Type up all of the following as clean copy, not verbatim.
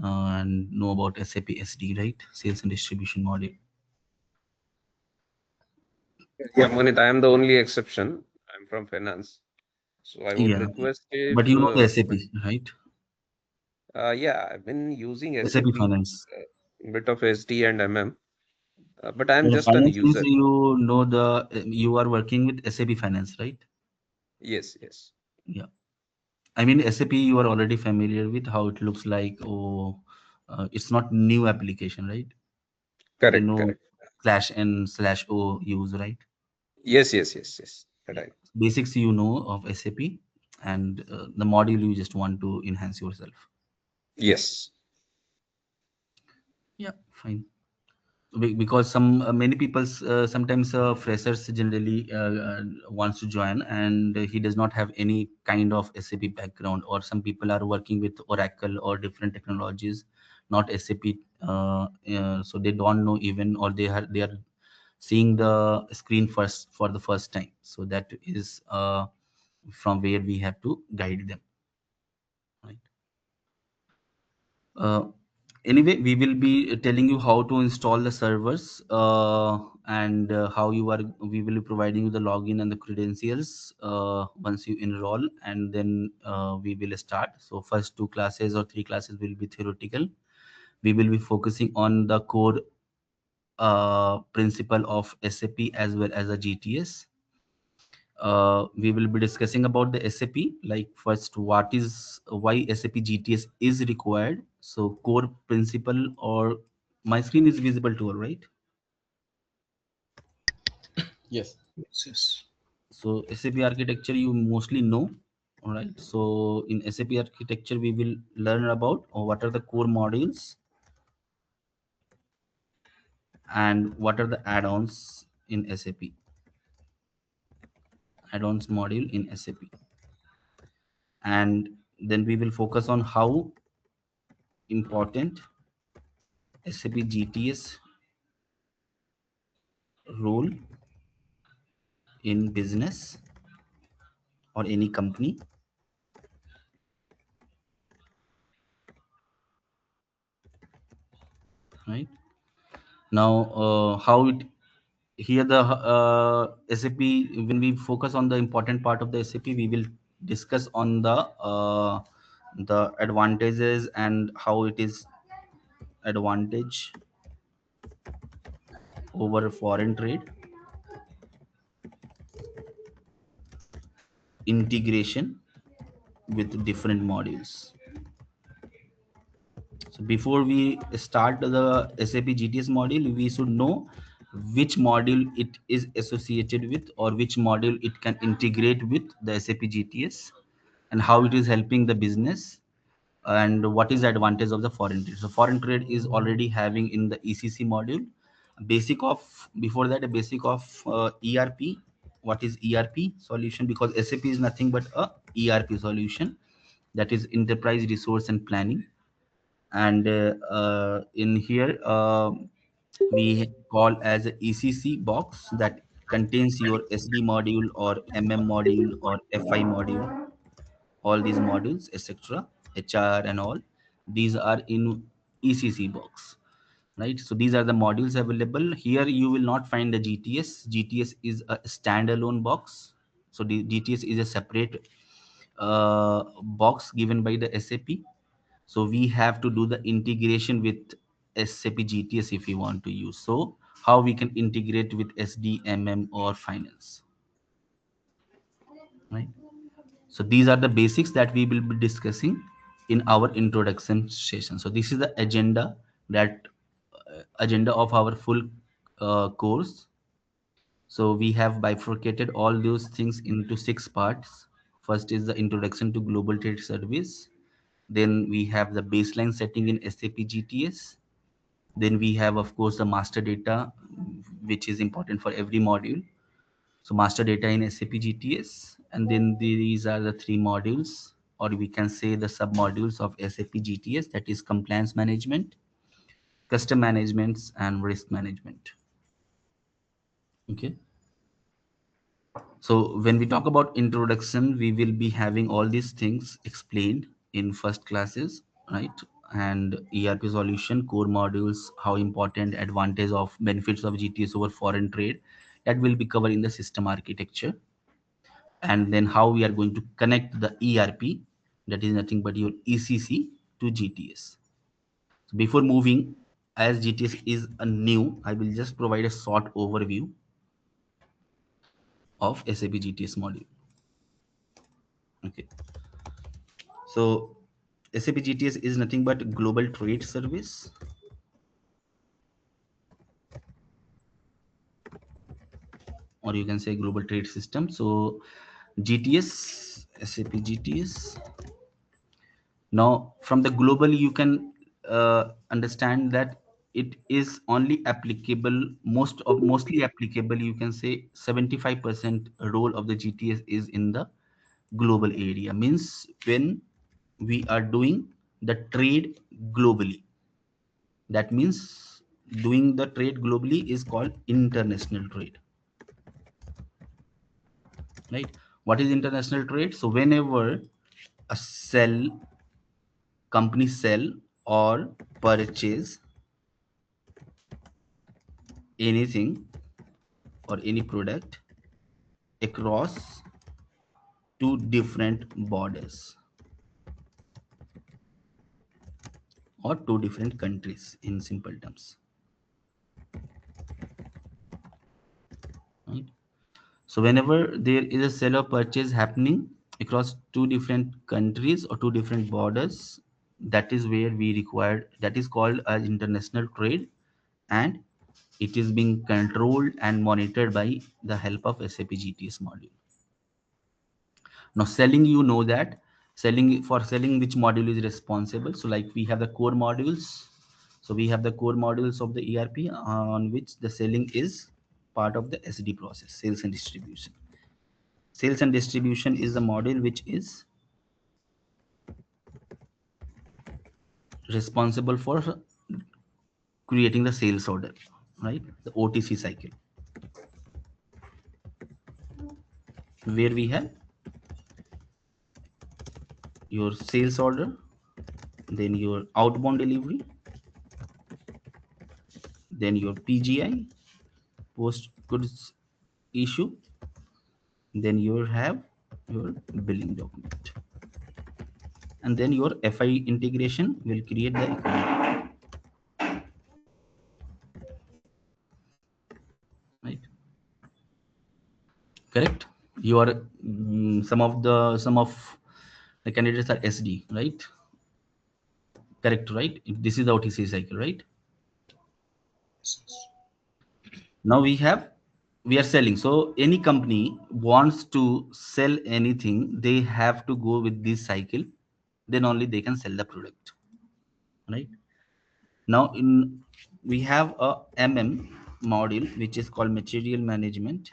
and know about SAP SD, right? Sales and distribution module. Yeah, Moneet, I am the only exception. I'm from finance. So I would Yeah, request but if, you know the SAP, right? yeah, I've been using SAP SAP, Finance. bit of SD and MM, but I'm Yeah, just an finance means user. you know you are working with SAP Finance, right? Yes, yes. Yeah. I mean, SAP, you are already familiar with how it looks like. Oh, it's not new application, right? You Correct, know, correct. /n/o use, right? Yes, yes, yes, yes. Yeah. Right. Basics you know of SAP, and the module you just want to enhance yourself. Yes. Yeah, fine. Because some many people sometimes freshers generally wants to join, and he does not have any kind of SAP background, or some people are working with Oracle or different technologies, not SAP, so they don't know even, or they are seeing the screen first for the first time. So that is from where we have to guide them, right? Uh, anyway, we will be telling you how to install the servers, and how you are. We will be providing you the login and the credentials once you enroll, and then we will start. So first 2 classes or 3 classes will be theoretical. We will be focusing on the core principle of SAP as well as the GTS. We will be discussing about the SAP, like first why SAP GTS is required. So core principle, or my screen is visible to all, right? Yes. Yes. Yes. So SAP architecture you mostly know, all right? So in SAP architecture we will learn about what are the core modules and what are the add-ons in SAP, add-ons module in SAP, and then we will focus on how important SAP GTS role in business or any company, right? Now how it here the SAP, when we focus on the important part of the SAP, we will discuss on the advantages and how it is advantage over foreign trade, integration with different modules. So before we start the SAP GTS module, we should know which module it is associated with, or which module it can integrate with the SAP GTS, and how it is helping the business, and what is the advantage of the foreign trade. So foreign trade is already having in the ECC module. Basic of Before that, a basic of ERP. What is ERP solution? Because SAP is nothing but a ERP solution, that is enterprise resource and planning. And in here we call as a ECC box, that contains your SD module or MM module or FI module, all these modules, etc., HR and all. These are in ECC box, right? So these are the modules available here. You will not find the GTS is a standalone box. So the GTS is a separate box given by the SAP. So we have to do the integration with SAP GTS if we want to use. So how we can integrate with SDMM or finance, right? So these are the basics that we will be discussing in our introduction session. So this is the agenda of our full course. So we have bifurcated all those things into 6 parts. First is the introduction to global trade service. Then we have the baseline setting in SAP GTS. Then we have, of course, the master data, which is important for every module. So master data in SAP GTS, and then these are the 3 modules, or we can say the sub modules of SAP GTS, that is compliance management, custom managements, and risk management. Okay. So when we talk about introduction, we will be having all these things explained in first classes, right? and ERP solution, core modules, how important, advantage of benefits of GTS over foreign trade. That will be covered in the system architecture. And then how we are going to connect the ERP, that is nothing but your ECC, to GTS. So before moving, as GTS is a new, I will just provide a short overview of SAP GTS module. Okay. So SAP GTS is nothing but global trade service, or you can say global trade system. So GTS, SAP GTS. Now, from the global, you can understand that it is only applicable, mostly applicable. You can say 75% role of the GTS is in the global area. Means when we are doing the trade globally, that means doing the trade globally is called international trade, right? What is international trade? So whenever a company sell or purchase anything or any product across two different borders or two different countries, in simple terms, right? So whenever there is a sell or purchase happening across two different countries or two different borders, that is where we require, that is called as international trade, and it is being controlled and monitored by the help of SAP GTS module. Now selling, you know that selling, for selling, which module is responsible? So like we have the core modules. So we have the core modules of the ERP on which the selling is part of the SD process, sales and distribution. Sales and distribution is the module which is responsible for creating the sales order, right? The OTC cycle, where we have your sales order, then your outbound delivery, then your PGI, post goods issue, then you have your billing document, and then your FI integration will create the economy, right? Correct. You are some of the candidates are SD, right? Correct, right? This is the OTC cycle, right? Yes, yes. Now we are selling. So any company wants to sell anything, they have to go with this cycle. Then only they can sell the product, right? Now in we have a module which is called material management,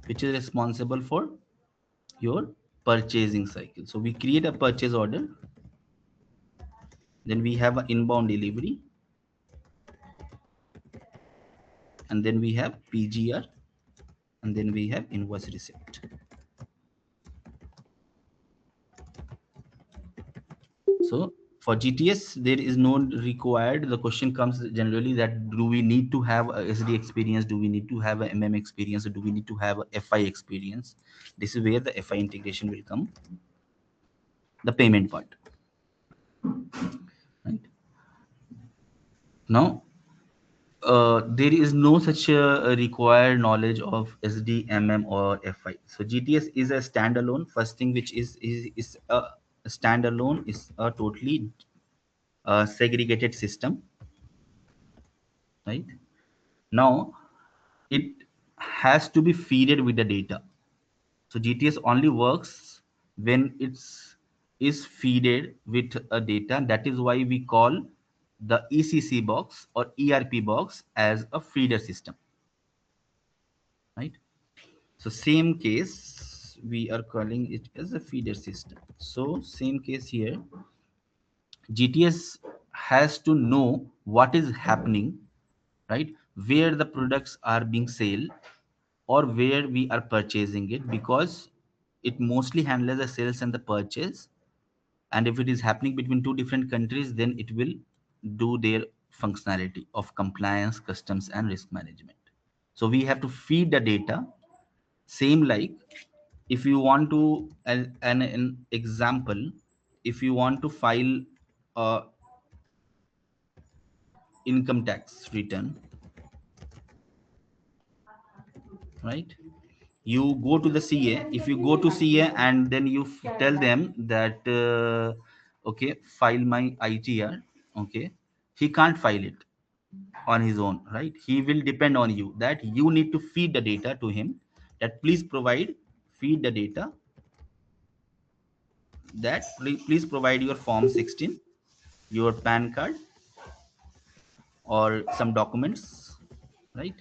which is responsible for your purchasing cycle. So we create a purchase order, then we have an inbound delivery, and then we have PGR, and then we have invoice receipt. So for GTS, there is no required. The question comes generally that do we need to have a SD experience? Do we need to have a experience? Or do we need to have a FI experience? This is where the FI integration will come, the payment part, right? Now, there is no such required knowledge of SD, or FI. So GTS is a standalone. First thing which is a standalone is a totally segregated system, right? Now it has to be feeded with the data. So GTS only works when it's is feeded with a data. That is why we call the ECC box or ERP box as a feeder system, right? So same case, we are calling it as a feeder system. So same case here, GTS has to know what is happening, right? Where the products are being sold or where we are purchasing it, because it mostly handles the sales and the purchase. And if it is happening between two different countries, then it will do their functionality of compliance, customs, and risk management. So we have to feed the data. Same like, if you want to, an example, if you want to file a income tax return, right? You go to the CA. If you go to CA and then you tell them that okay, file my ITR, okay, he can't file it on his own, right? He will depend on you, that you need to feed the data to him, that please provide, feed the data, that please provide your form 16, your PAN card, or some documents, right?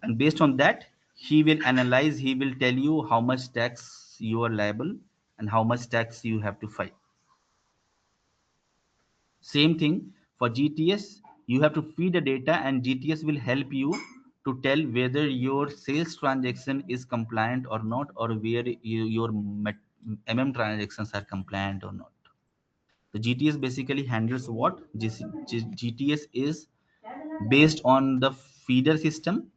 And based on that, he will analyze, he will tell you how much tax you are liable and how much tax you have to file. Same thing for GTS. You have to feed the data, and GTS will help you to tell whether your sales transaction is compliant or not, or where your transactions are compliant or not. The GTS basically handles what? GTS is based on the feeder system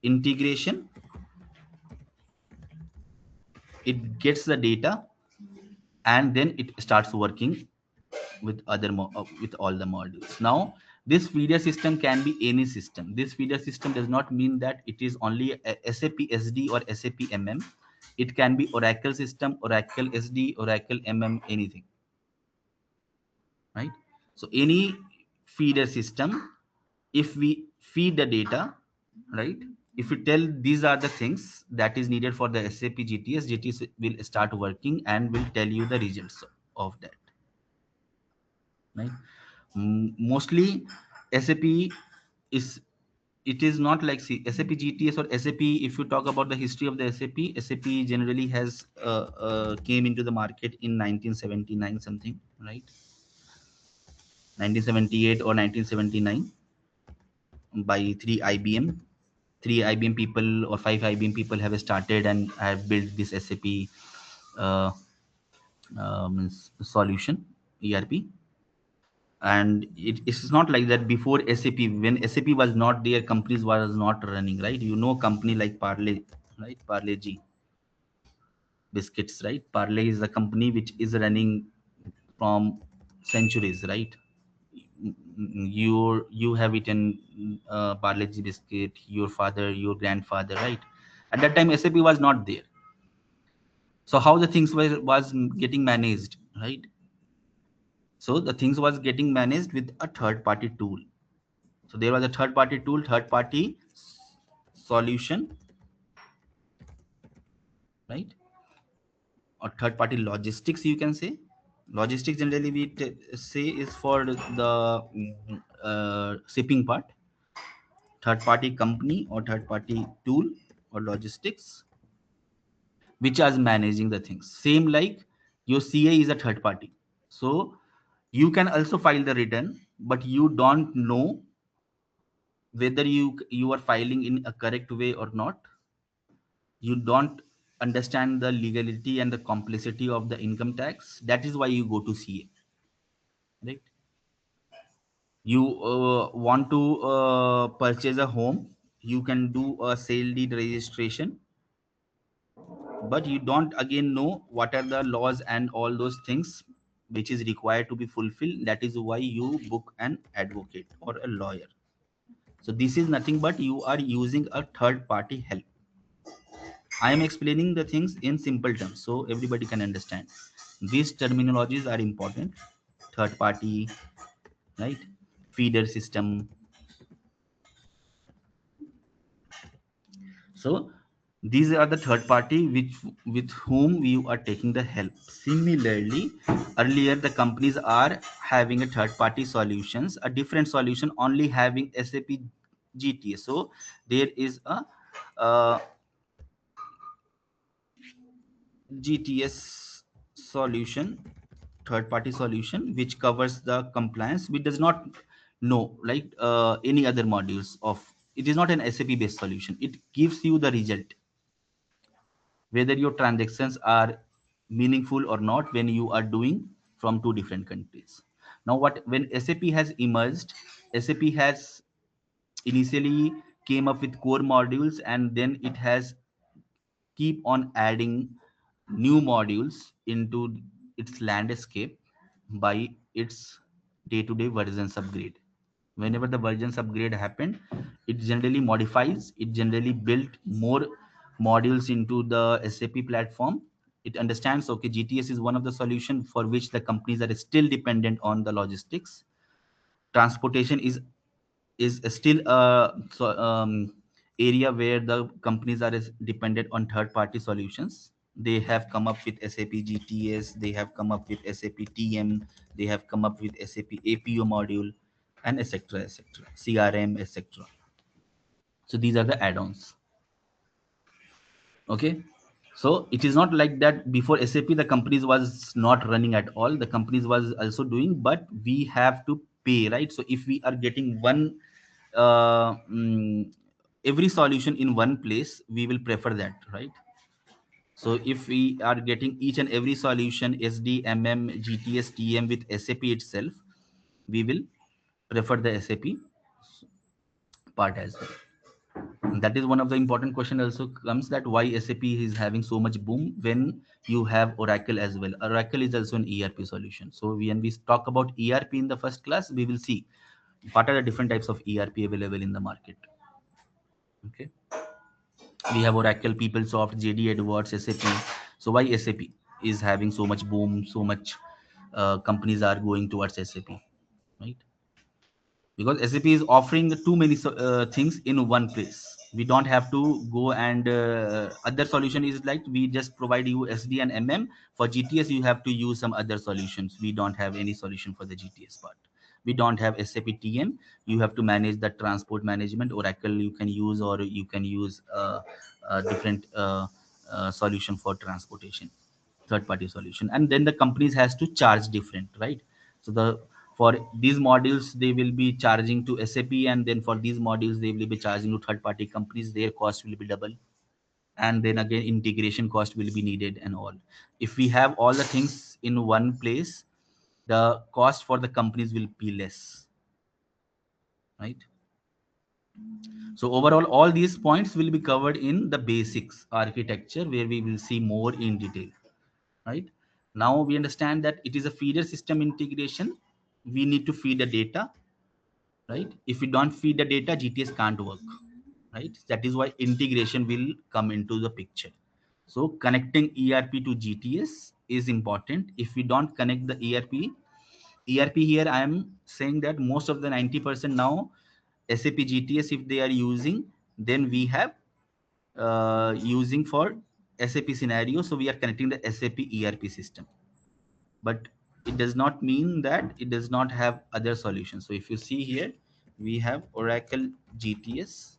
integration. It gets the data, and then it starts working with with all the modules. Now, this feeder system can be any system. This feeder system does not mean that it is only a SAP SD or SAP MM. It can be Oracle system, Oracle SD, Oracle MM, anything, right? So any feeder system, if we feed the data, right, if we tell these are the things that is needed for the SAP GTS will start working and will tell you the results of that, right? Mostly SAP is, it is not like, see, SAP GTS or SAP, if you talk about the history of the SAP generally has came into the market in 1979 something, right? 1978 or 1979, by three IBM. Three IBM people or five IBM people have started and have built this SAP uh, solution, ERP. And it's not like that. Before SAP, when SAP was not there, companies was not running, right? You know, company like Parley, right? Parley G biscuits, right? Parley is a company which is running from centuries, right? You have eaten Parley G biscuit, your father, your grandfather, right? At that time SAP was not there. So how the things was getting managed, right? So the things was getting managed with a third party tool. So there was a third party tool, third party solution, right? Or third party logistics, you can say. Logistics generally we say is for the shipping part. Third party company or third party tool or logistics, which is managing the things. Same like your CA is a third party. So you can also file the return, but you don't know whether you are filing in a correct way or not. You don't understand the legality and the complexity of the income tax. That is why you go to CA, right? You want to purchase a home, you can do a sale deed registration, but you don't again know what are the laws and all those things which is required to be fulfilled. That is why you book an advocate or a lawyer. So this is nothing but you are using a third party help. I am explaining the things in simple terms so everybody can understand. These terminologies are important. Third party, right? Feeder system. So these are the third party which with whom you are taking the help. Similarly, earlier the companies are having a third party solutions, a different solution only having SAP GTS. So there is a uh, GTS solution, third party solution, which covers the compliance, which does not know like any other modules of it is not an SAP based solution. It gives you the result whether your transactions are meaningful or not when you are doing from two different countries. Now what, when SAP has emerged, SAP has initially came up with core modules, and then it has keep on adding new modules into its landscape by its day-to-day versions upgrade. Whenever the versions upgrade happened, it generally modifies, it generally built more modules into the SAP platform. It understands, okay, GTS is one of the solution for which the companies are still dependent on the logistics. Transportation is still a area where the companies are dependent on third party solutions. They have come up with SAP GTS, they have come up with SAP TM, they have come up with SAP APO module, and etc etc, CRM etc. So these are the add-ons. Okay, so it is not like that before SAP the companies was not running at all, the companies was also doing, but we have to pay, right? So if we are getting one uh, mm, every solution in one place, we will prefer that, right? So if we are getting each and every solution SD, GTS, TM with SAP itself, we will prefer the SAP part as well. And that is one of the important question also comes, that why SAP is having so much boom when you have Oracle as well. Oracle is also an ERP solution. So when we talk about ERP in the first class, we will see what are the different types of ERP available in the market. Okay, we have Oracle, PeopleSoft, JD Edwards, SAP. So why SAP is having so much boom, so much companies are going towards SAP, right? Because SAP is offering too many things in one place. We don't have to go and other solution is like we just provide you SD and MM. For GTS, you have to use some other solutions. We don't have any solution for the GTS part. We don't have SAP TM. You have to manage the transport management. Oracle you can use, or you can use a different solution for transportation, third party solution. And then the companies has to charge different, right? So the, for these modules they will be charging to SAP, and then for these modules they will be charging to third party companies, their cost will be double. And then again integration cost will be needed and all. If we have all the things in one place, the cost for the companies will be less, right? So overall all these points will be covered in the basics architecture, where we will see more in detail, right? Now we understand that it is a feeder system integration. We need to feed the data, right? If we don't feed the data, GTS can't work, right? That is why integration will come into the picture. So connecting ERP to GTS is important. If we don't connect the ERP here, I am saying that most of the 90% now SAP GTS if they are using, then we have using for SAP scenario. So we are connecting the SAP ERP system, but it does not mean that it does not have other solutions. So if you see here, we have Oracle GTS.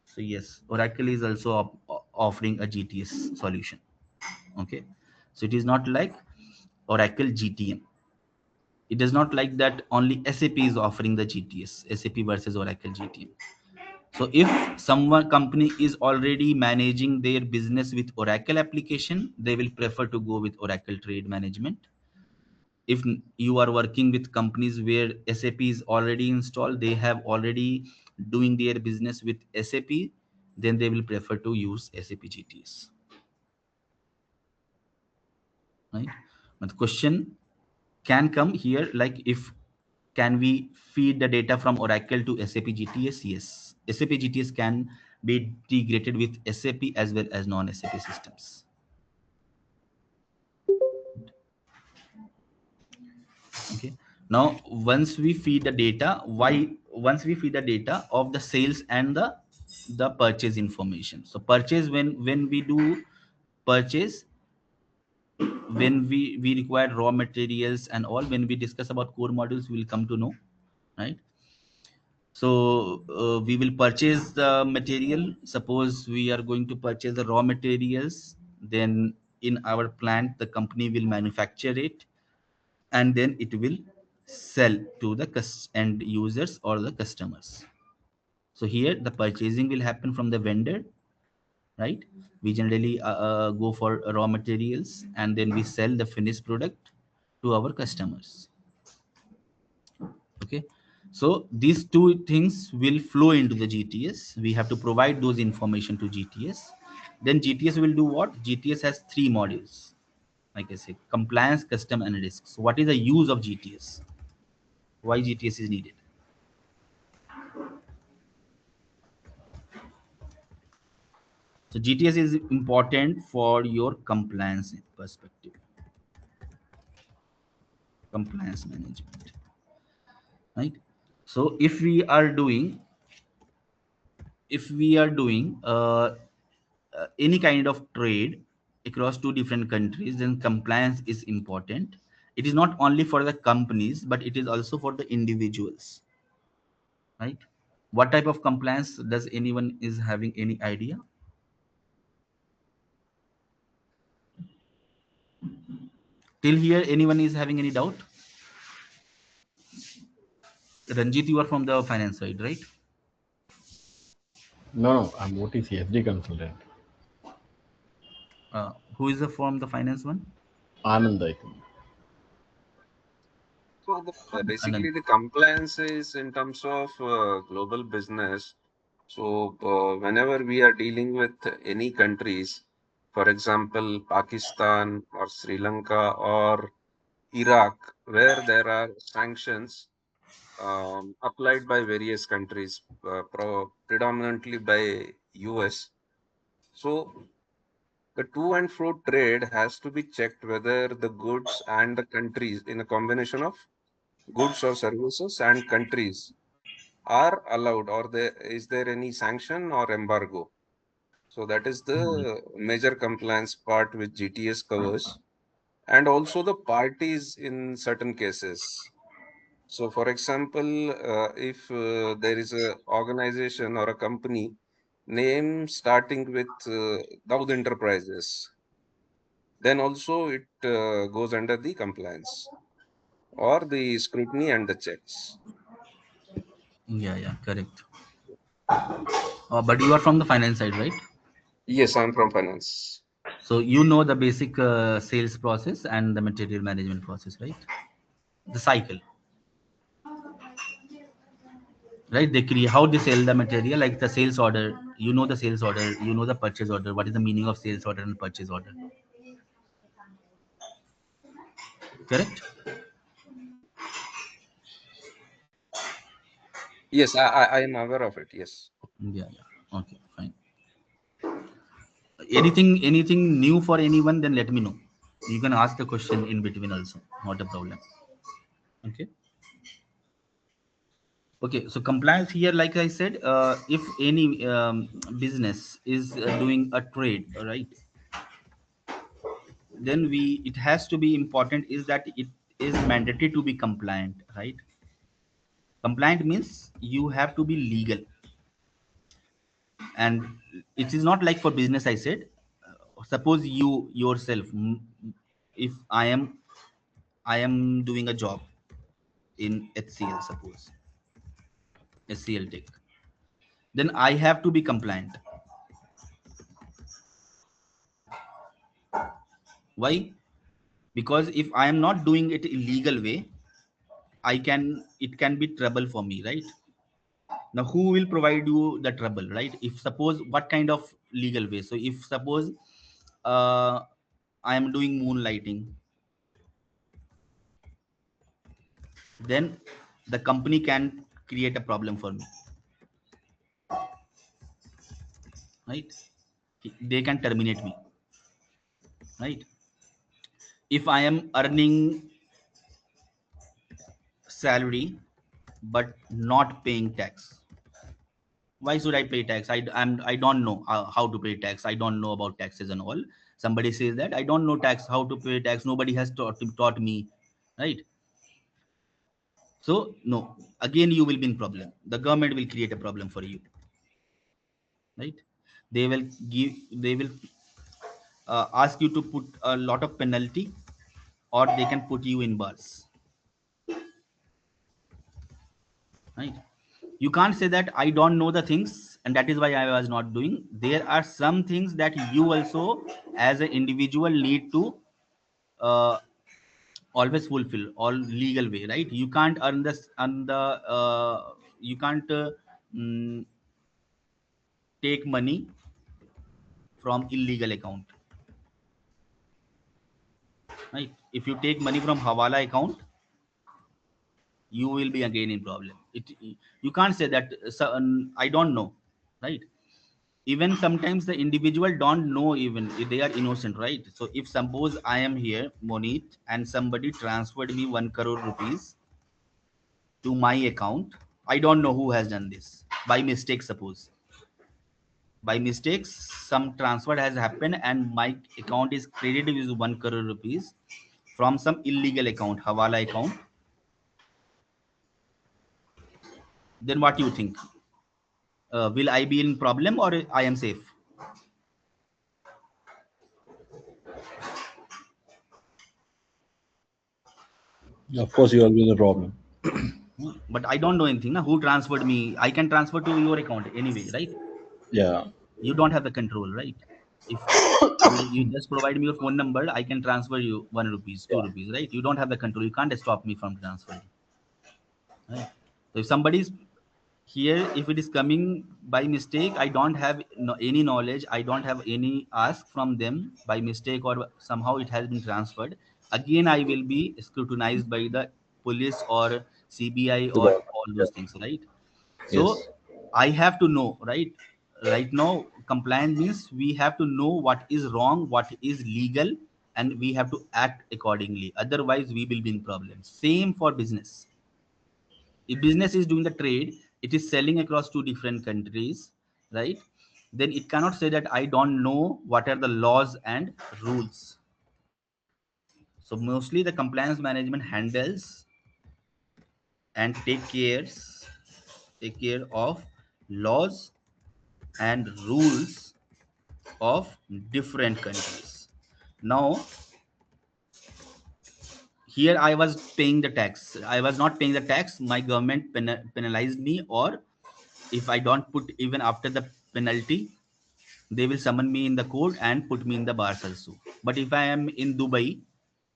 So yes, Oracle is also offering a GTS solution. Okay, so it is not like Oracle GTM. It does not like that only SAP is offering the GTS, SAP versus Oracle GTM. So if someone company is already managing their business with Oracle application, they will prefer to go with Oracle Trade Management. If you are working with companies where SAP is already installed, they have already doing their business with SAP, then they will prefer to use SAP GTS, right? But the question can come here, like if can we feed the data from Oracle to SAP GTS? Yes, SAP GTS can be integrated with SAP as well as non-SAP systems. Okay, now once we feed the data, why once we feed the data of the sales and the purchase information. So purchase, when we do purchase, when we require raw materials and all, when we discuss about core modules, we will come to know, right? So we will purchase the material. Suppose we are going to purchase the raw materials, then in our plant the company will manufacture it, and then it will sell to the end users or the customers. So here the purchasing will happen from the vendor, right? We generally go for raw materials and then we sell the finished product to our customers. Okay, so these two things will flow into the GTS. We have to provide those information to GTS. Then GTS will do what? GTS has three modules, like I say: compliance, custom, and risk. So what is the use of GTS? Why GTS is needed? So GTS is important for your compliance perspective, compliance management, right? So if we are doing any kind of trade across two different countries, then compliance is important. It is not only for the companies, but it is also for the individuals, right? What type of compliance does anyone is having any idea? Till here, anyone is having any doubt? Ranjit, you are from the finance side, right? No, I'm OTC, SD consultant. Who is from the finance one? Anand, I think. So Anand. basically the compliance is in terms of global business. So whenever we are dealing with any countries, for example, Pakistan or Sri Lanka or Iraq, where there are sanctions applied by various countries, predominantly by US. So the to and fro trade has to be checked whether the goods and the countries in a combination of goods or services and countries are allowed, or is there any sanction or embargo. So that is the major compliance part which GTS covers, and also the parties in certain cases. So for example, if there is a organization or a company name starting with Daud Enterprises, then also it goes under the compliance or the scrutiny and the checks. Yeah, yeah, correct. But you are from the finance side, right? Yes, I'm from finance. So you know the basic sales process and the material management process, right? The cycle, right? They create how they sell the material, like the sales order. You know the sales order, you know the purchase order. What is the meaning of sales order and purchase order? Correct? Yes, I am aware of it. Yes. Yeah, yeah. Okay, fine. Anything new for anyone? Then let me know. You can ask the question in between also. Not a problem. Okay. Okay. So compliance here, like I said, if any business is doing a trade, right? Then it has to be important is that it is mandatory to be compliant, right? Compliant means you have to be legal, and it is not like for business. I said, suppose you yourself, if I am doing a job in HCL, suppose HCL Tech, then I have to be compliant. Why? Because if I am not doing it illegal way, it can be trouble for me, right? Now who will provide you the trouble, right? If suppose what kind of legal way? So if suppose uh, I am doing moonlighting, then the company can create a problem for me, right? They can terminate me, right? If I am earning salary but not paying tax, why should I pay tax? I don't know how to pay tax. I don't know about taxes and all. Somebody says that I don't know tax, how to pay tax. Nobody has taught me, right? So no, again you will be in problem. The government will create a problem for you, right? They will ask you to put a lot of penalty, or they can put you in bars, right? You can't say that I don't know the things and that is why I was not doing. There are some things that you also, as an individual, need to uh, always fulfill all legal way, right? You can't earn this on the you can't mm, take money from illegal account, right? If you take money from hawala account, you will be again in problem. You can't say that I don't know, right? Even sometimes the individual don't know even if they are innocent, right? So if suppose I am here, Moneet, and somebody transferred me 1 crore rupees to my account, I don't know who has done this. By mistake, suppose by mistake some transfer has happened and my account is credited with 1 crore rupees from some illegal account, hawala account. Then what do you think? Will I be in problem or I am safe? Of course, you will be the problem. But I don't know anything. Na? Who transferred me? I can transfer to your account anyway, right? Yeah. You don't have the control, right? If you just provide me your phone number, I can transfer you 1 rupees, Yeah. 2 rupees, right? You don't have the control. You can't stop me from transferring. Right? So if somebody is here, if it is coming by mistake, I don't have any knowledge, I don't have any ask from them by mistake or somehow it has been transferred, again I will be scrutinized by the police or CBI The or government. all Yeah. those things, right? So Yes. I have to know, right now compliance means we have to know what is wrong, what is legal, and we have to act accordingly, otherwise we will be in problems. Same for business. If business is doing the trade, it is selling across two different countries, right? Then it cannot say that I don't know what are the laws and rules. So mostly the compliance management handles and take care of laws and rules of different countries. Now here I was paying the tax, I was not paying the tax, my government penalized me, or if I don't put even after the penalty, they will summon me in the court and put me in the bars also. But if I am in Dubai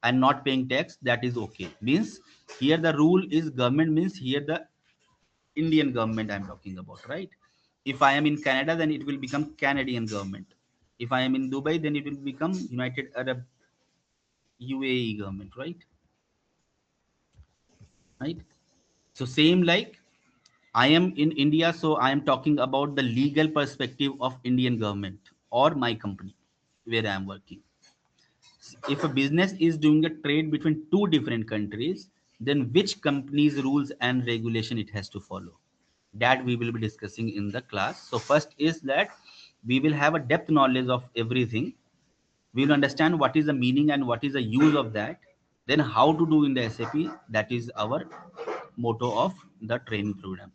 and not paying tax, that is okay. Means here the rule is government, means here the Indian government I'm talking about, right? If I am in Canada, then it will become Canadian government. If I am in Dubai, then it will become United Arab UAE government, right? So same like I am in India, so I am talking about the legal perspective of Indian government or my company where I am working. If a business is doing a trade between two different countries, then which company's rules and regulation it has to follow, that we will be discussing in the class. So first is that we will have a depth knowledge of everything. We will understand what is the meaning and what is the use of that. Then how to do in the SAP, that is our motto of the training program,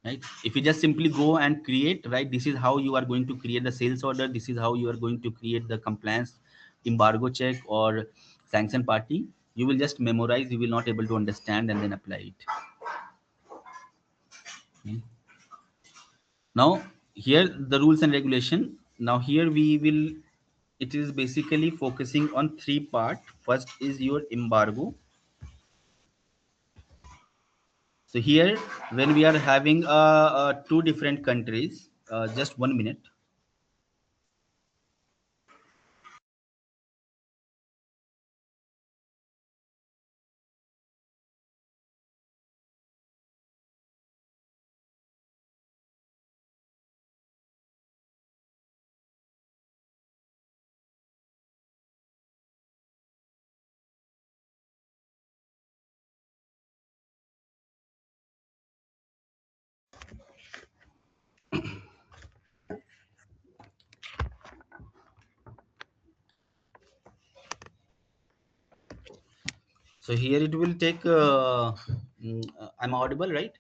right? If you just simply go and create, right, this is how you are going to create the sales order, this is how you are going to create the compliance embargo check or sanction party, you will just memorize, you will not able to understand and then apply it. Okay. Now here the rules and regulation. Now here we will, it is basically focusing on three part. First is your embargo. So here when we are having two different countries, just 1 minute. So here it will take. I'm audible, right?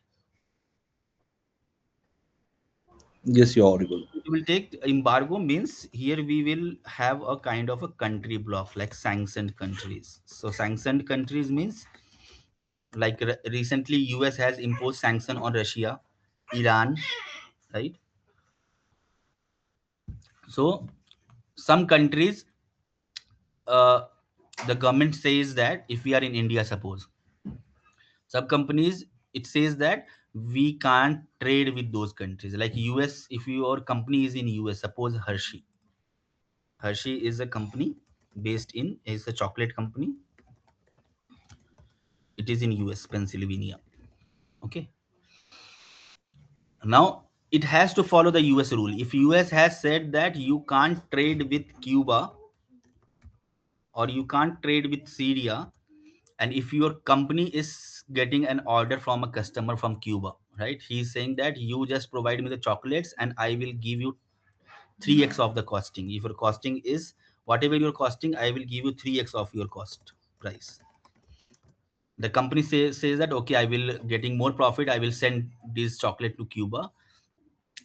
Yes, you're audible. It will take embargo means here we will have a kind of a country block like sanctioned countries. So sanctioned countries means Like recently, US has imposed sanction on Russia, Iran, right? So some countries, uh, the government says that if we are in India, suppose some companies, it says that we can't trade with those countries. Like US, if your company is in US, suppose Hershey is a company based in, is a chocolate company. It is in US, Pennsylvania. Okay. Now it has to follow the US rule. If US has said that you can't trade with Cuba or you can't trade with Syria, and if your company is getting an order from a customer from Cuba, right? He's saying that you just provide me the chocolates and I will give you 3x of the costing. If your costing is whatever your costing, I will give you 3x of your cost price. The company says that okay, I will getting more profit, I will send this chocolate to Cuba.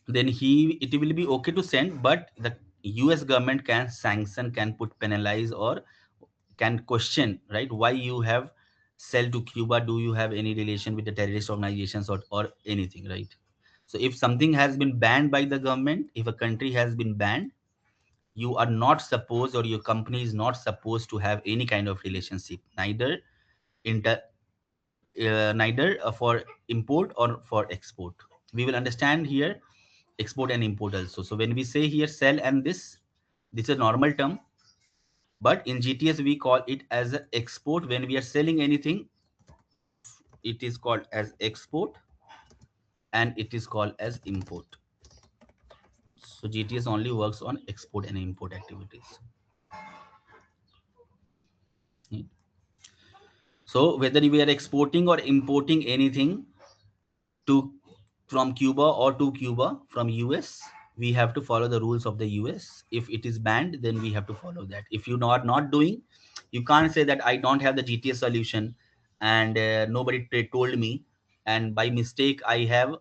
Then it will be okay to send, but the US government can sanction, can put penalize, or can question, right? Why you have sell to Cuba? Do you have any relation with the terrorist organizations or anything, right? So if something has been banned by the government, if a country has been banned, you are not supposed, or your company is not supposed to have any kind of relationship, neither inter neither for import or for export. We will understand here export and import also. So when we say here sell and this is a normal term, but in GTS we call it as a export. When we are selling anything, it is called as export and it is called as import. So GTS only works on export and import activities. So whether we are exporting or importing anything to from Cuba or to Cuba from US, we have to follow the rules of the US. If it is banned, then we have to follow that. If you are not doing, you can't say that I don't have the GTS solution and nobody told me, and by mistake I have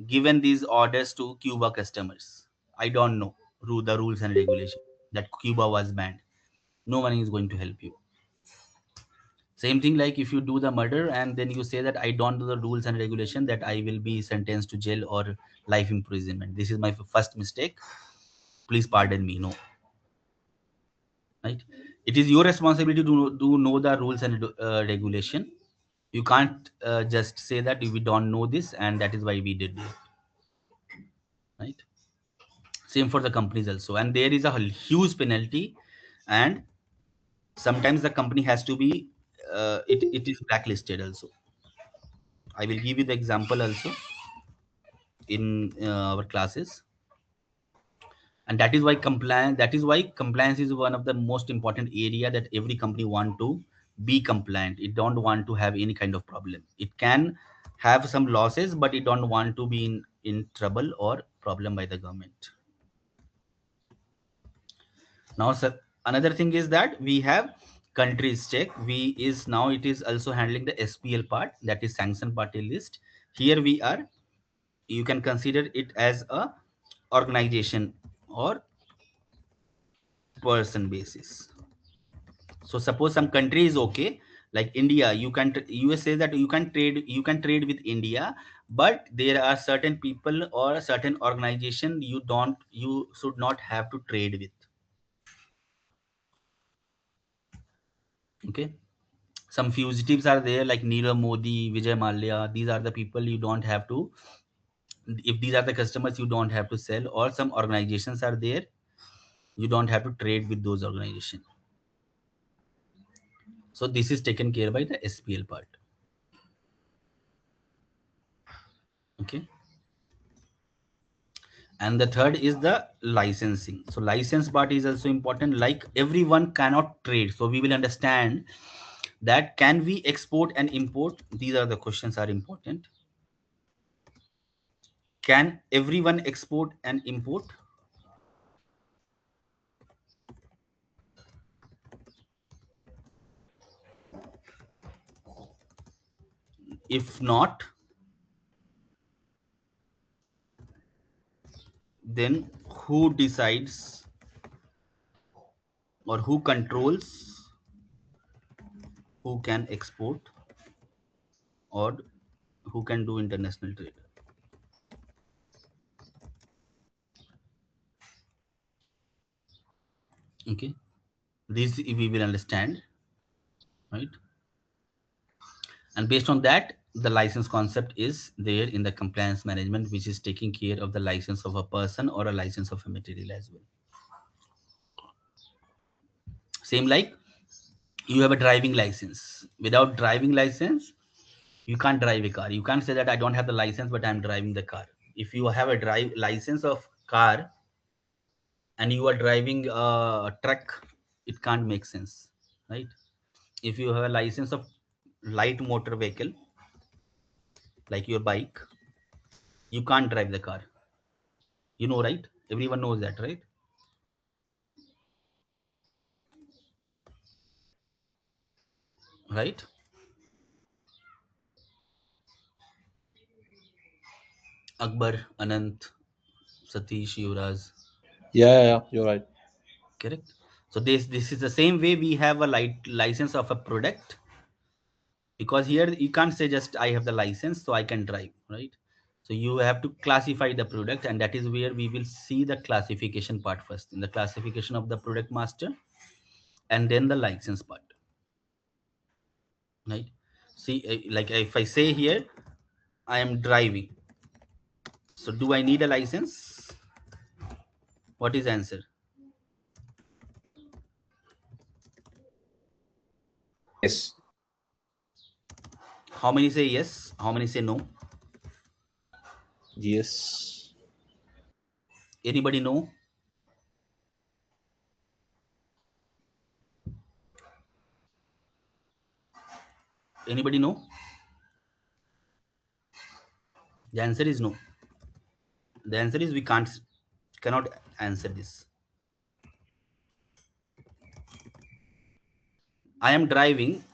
given these orders to Cuba customers. I don't know the rules and regulation that Cuba was banned. No one is going to help you. Same thing like if you do the murder and then you say that I don't know the rules and regulation, that I will be sentenced to jail or life imprisonment. This is my first mistake. Please pardon me. No, right? It is your responsibility to know the rules and regulation. You can't just say that we don't know this and that is why we did it, right? Same for the companies also, and there is a huge penalty, and sometimes the company has to be it is blacklisted also. I will give you the example also in our classes. And that is why compliance is one of the most important area that every company want to be compliant. It don't want to have any kind of problem. It can have some losses, but it don't want to be in trouble or problem by the government. Now sir, another thing is that we have countries check. We is now it is also handling the SPL part, that is sanction party list. Here we are, you can consider it as a organization or person basis. So suppose some country is okay, like India, you can US says that you can trade with India, but there are certain people or a certain organization you should not have to trade with. Okay, some fugitives are there like Nirav Modi, Vijay Mallya. These are the people you don't have to, if these are the customers you don't have to sell, or some organizations are there you don't have to trade with those organizations. So this is taken care by the SPL part. Okay. And the third is the licensing. So license part is also important. Like everyone cannot trade, so we will understand that can we export and import. These are the questions are important. Can everyone export and import? If not, then who decides or who controls who can export or who can do international trade. Okay, this we will understand, right? And based on that, the license concept is there in the compliance management, which is taking care of the license of a person or a license of a material as well. Same like you have a driving license. Without driving license, you can't drive a car. You can't say that I don't have the license but I'm driving the car. If you have a drive license of car and you are driving a truck, it can't make sense, right? If you have a license of light motor vehicle like your bike, you can't drive the car, right? Everyone knows that, right? Right? Akbar, Anant, Satish, Yuvraj. Yeah, yeah, you're right. Correct. So this is the same way we have a license of a product, because here you can't say just I have the license so I can drive, right? So you have to classify the product, and that is where we will see the classification part first, in the classification of the product master, and then the license part, right? See, like if I say here I am driving, so do I need a license? What is the answer? Yes. How many say yes? How many say no? Yes. Anybody know? Anybody know? The answer is no. The answer is we cannot answer this. I am driving.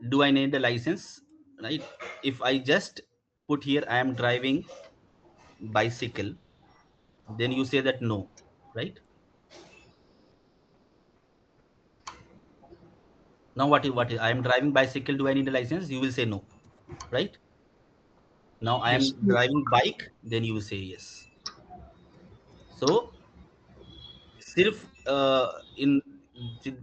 Do I need a license? Right? If I just put here I am driving bicycle, then you say that no, right? Now what is I am driving bicycle, do I need a license? You will say no, right? Now I am Yes. driving bike, then you will say yes. So sirf in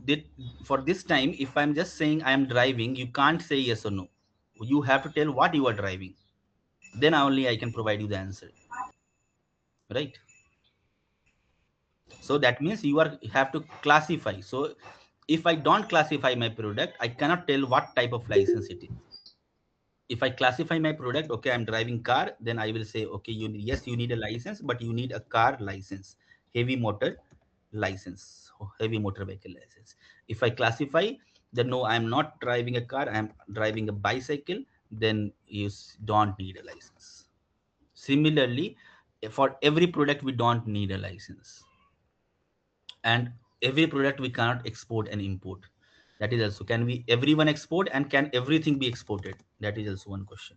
did for this time, if I'm just saying I am driving, you can't say yes or no. You have to tell what you are driving, then only I can provide you the answer, right? So that means you have to classify. So if I don't classify my product, I cannot tell what type of license it is. If I classify my product, okay, I'm driving car, then I will say, okay, yes, you need a license, but you need a car license, heavy motor license, heavy motor vehicle license. If I classify that no, I'm not driving a car, I'm driving a bicycle, then don't need a license. Similarly, for every product we don't need a license, and every product we cannot export and import. That is also, can we everyone export, and can everything be exported? That is also one question.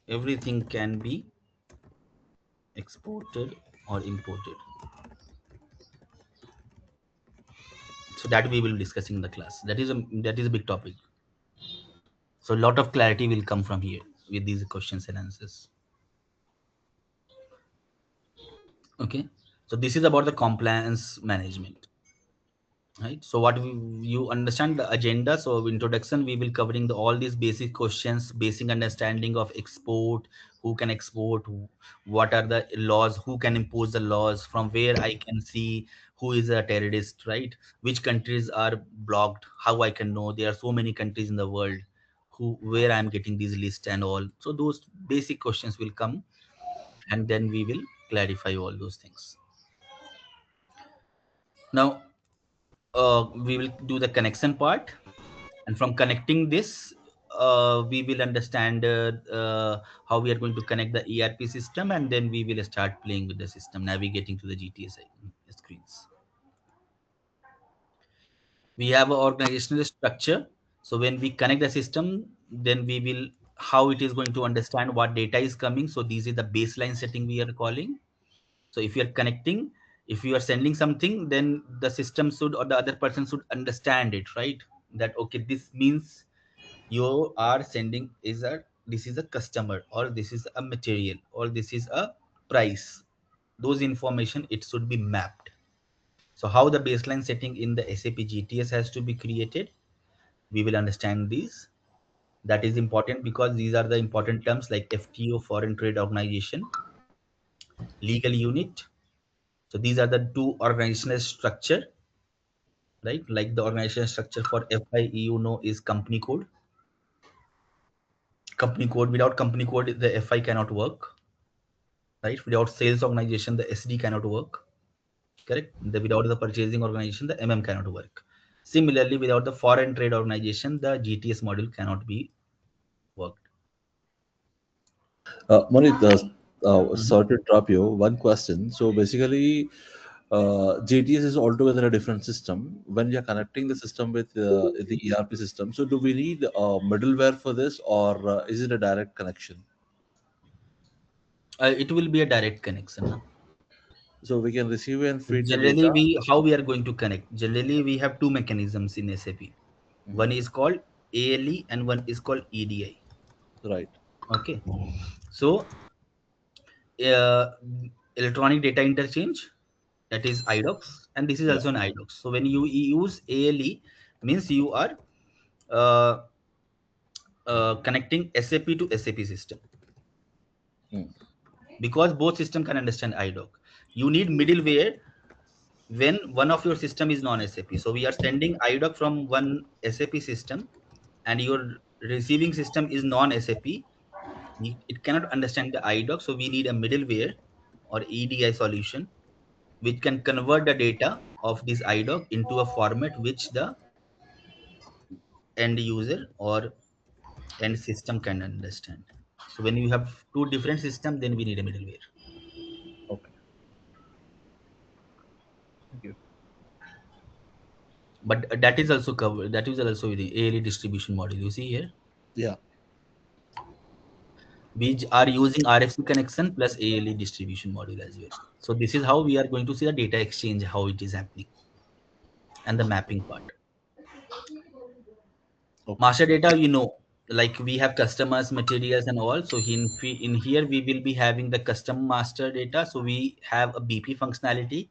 Everything can be exported or imported. So that we will be discussing in the class. That is a big topic. So a lot of clarity will come from here with these questions and answers. Okay. So this is about the compliance management. Right, so you understand the agenda. So introduction, we will covering all these basic questions, basic understanding of export, who can export, what are the laws, who can impose the laws, from where I can see who is a terrorist, right? Which countries are blocked, how I can know there are so many countries in the world, where I'm getting these lists and all. So those basic questions will come, and then we will clarify all those things. Now we will do the connection part, and from connecting this, we will understand how we are going to connect the ERP system, and then we will start playing with the system, navigating to the GTS screens. We have an organizational structure. So when we connect the system, then we will how it is going to understand what data is coming. So this is the baseline setting we are calling. So if you are connecting, if you are sending something, then the system should, or the other person should understand it, right? that okay, this means you are sending is a this is a customer, or this is a material, or this is a price. Those information it should be mapped. So how the baseline setting in the SAP GTS has to be created, we will understand these. That is important because these are the important terms like FTO, Foreign Trade Organization, legal unit. So these are the two organizational structure, right? Like the organizational structure for FI, is company code. Company code, without company code, the FI cannot work, right? Without sales organization, the SD cannot work, correct? Without the purchasing organization, the MM cannot work. Similarly, without the foreign trade organization, the GTS module cannot be worked. Moneet, Mhm. sorry to interrupt you. One question. So basically, JTS is altogether a different system. When you're connecting the system with the ERP system, so do we need middleware for this, or is it a direct connection? It will be a direct connection, no? So we can receive and feed the Generally, data. we how we are going to connect? Generally, we have two mechanisms in SAP. Mhm. One is called ALE and one is called EDI. Right. Okay, so uh, electronic data interchange, that is IDOCS, and this is Yeah. also an IDOCS. So when you use ALE, means you are uh, connecting SAP to SAP system, Mm. because both system can understand IDOC. You need middleware when one of your system is non-SAP. So we are sending IDOC from one SAP system, and your receiving system is non-SAP. It cannot understand the IDOC, so we need a middleware or EDI solution which can convert the data of this IDOC into a format which the end user or end system can understand. So when you have two different systems, then we need a middleware. Okay. Thank you. But that is also covered. That is also within ALE distribution model. You see here, Yeah. we are using RFC connection plus ALE distribution module as well. So this is how we are going to see the data exchange, how it is happening, and the mapping part. Okay. Master data, like we have customers, materials, and all. So in here we will be having the custom master data. So we have a BP functionality.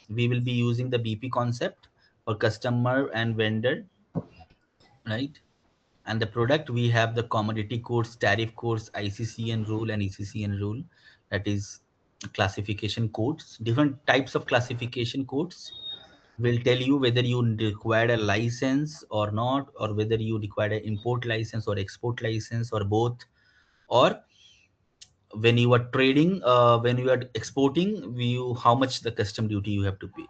We will be using the BP concept for customer and vendor, right? And the product, we have the commodity codes, tariff codes, ICCN rule and ECCN rule. That is classification codes. Different types of classification codes will tell you whether you require a license or not, or whether you require an import license or export license or both, or when you are trading, when you are exporting, how much the custom duty you have to pay.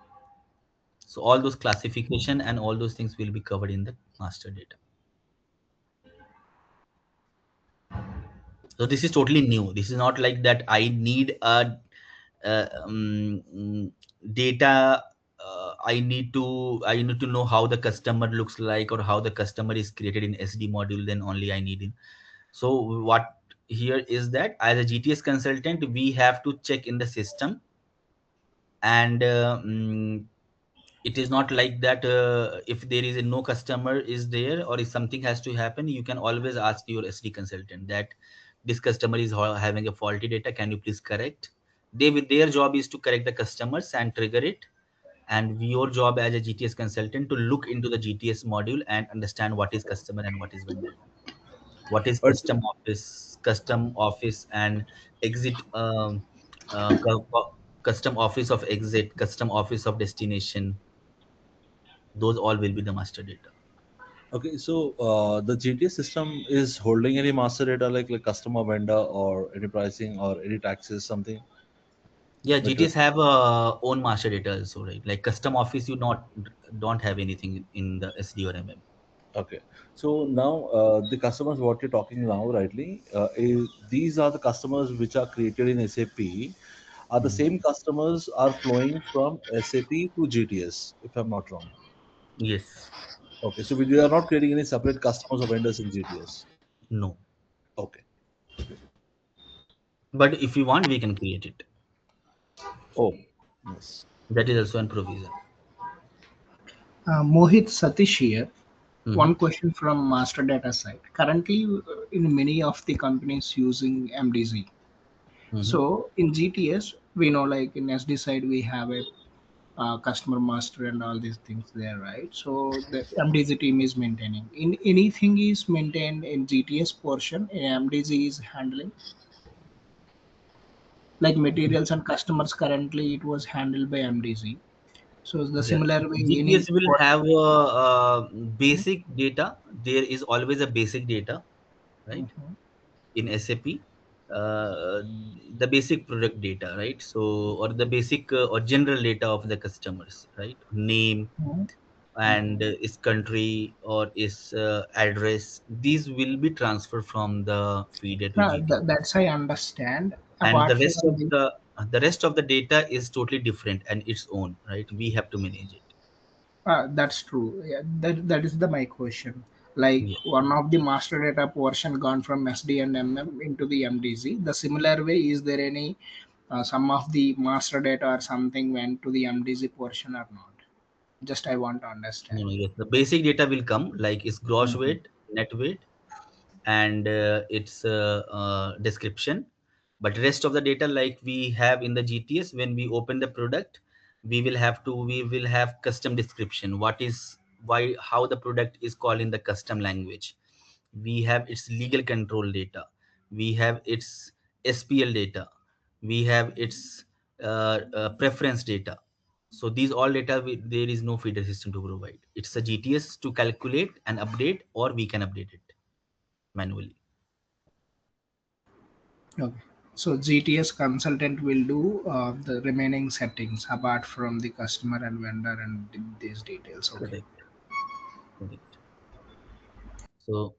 So all those classification and all those things will be covered in the master data. So this is totally new. This is not like that I need a data. I need to know how the customer looks like or how the customer is created in SD module. Then only I need it. So what here is that as a GTS consultant, we have to check in the system, and it is not like that. If there is a no customer is there, or if something has to happen, you can always ask your SD consultant that this customer is having a faulty data, can you please correct. Their job is to correct the customers and trigger it, and your job as a GTS consultant to look into the GTS module and understand what is customer and what is vendor, what is But custom office and exit, custom office of exit, custom office of destination. Those all will be the master data. okay, so the GTS system is holding any master data like customer, vendor, or any pricing or any taxes, something Yeah, that you. GTS have own master data also, right? Like custom office, you not don't have anything in the SD or MM. Okay. So now the customers, what you're talking now, rightly, these are the customers which are created in SAP. Are the Mhm. same customers are flowing from SAP to GTS, if I'm not wrong. Yes. Okay. So we are not creating any separate customers or vendors in GTS. No. Okay. But if you want, we can create it. Oh, yes. That is also an provision. Mohit Satish here. Mm-hmm. One question from master data side. Currently, in many of the companies using MDZ. Mm-hmm. So in GTS, we know like in SD side we have a customer master and all these things there, right? So the MDZ team is maintaining. In anything is maintained in GTS portion, MDZ is handling like materials and customers. Currently, it was handled by MDZ. So the Yeah, similar way, GTS any will what? have basic data. There is always a basic data, right? Mhm, In SAP, uh, the basic product data, right? So, or the basic or general data of the customers, right? Name mhm, and mhm. his country or his address. These will be transferred from the feeder to GTS, That's I understand. and Apart from the the rest of the data is totally different and its own, right? We have to manage it. That's true. Yeah, that is the my question. Like Yeah. one of the master data portion gone from SD and MM into the MDZ. The similar way, is there any some of the master data or something went to the MDZ portion or not? Just I want to No, understand. yes. The basic data will come like its gross Mhm. weight, net weight, and its description. But rest of the data, like we have in the GTS, when we open the product, we will have custom description. What is why how the product is called in the custom language. We have its legal control data. We have its SPL data. We have its preference data. So these all data there is no feeder system to provide. It's a GTS to calculate and update, or we can update it manually. Okay. So GTS consultant will do the remaining settings apart from the customer and vendor and these details. Okay. Correct. Correct. So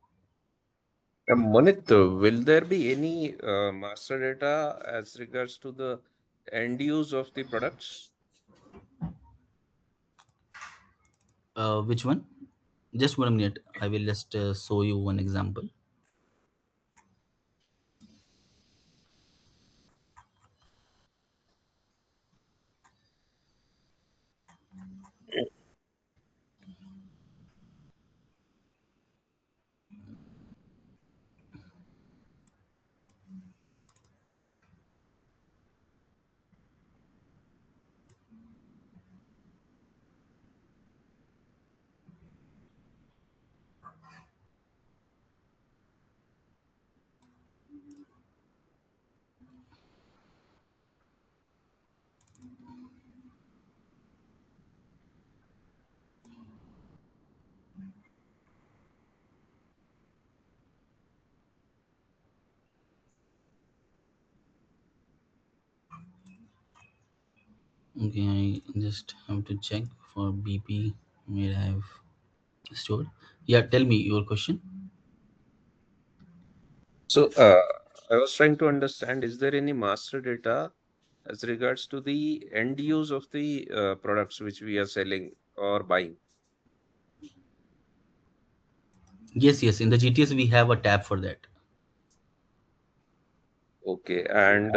Moneet, will there be any master data as regards to the end use of the products? which one? Just 1 minute. I will just show you one example. Okay, I just have to check for BP where I have stored. Yeah, tell me your question. So, I was trying to understand, is there any master data as regards to the end use of the products which we are selling or buying? Yes, yes. In the GTS, we have a tab for that. Okay, and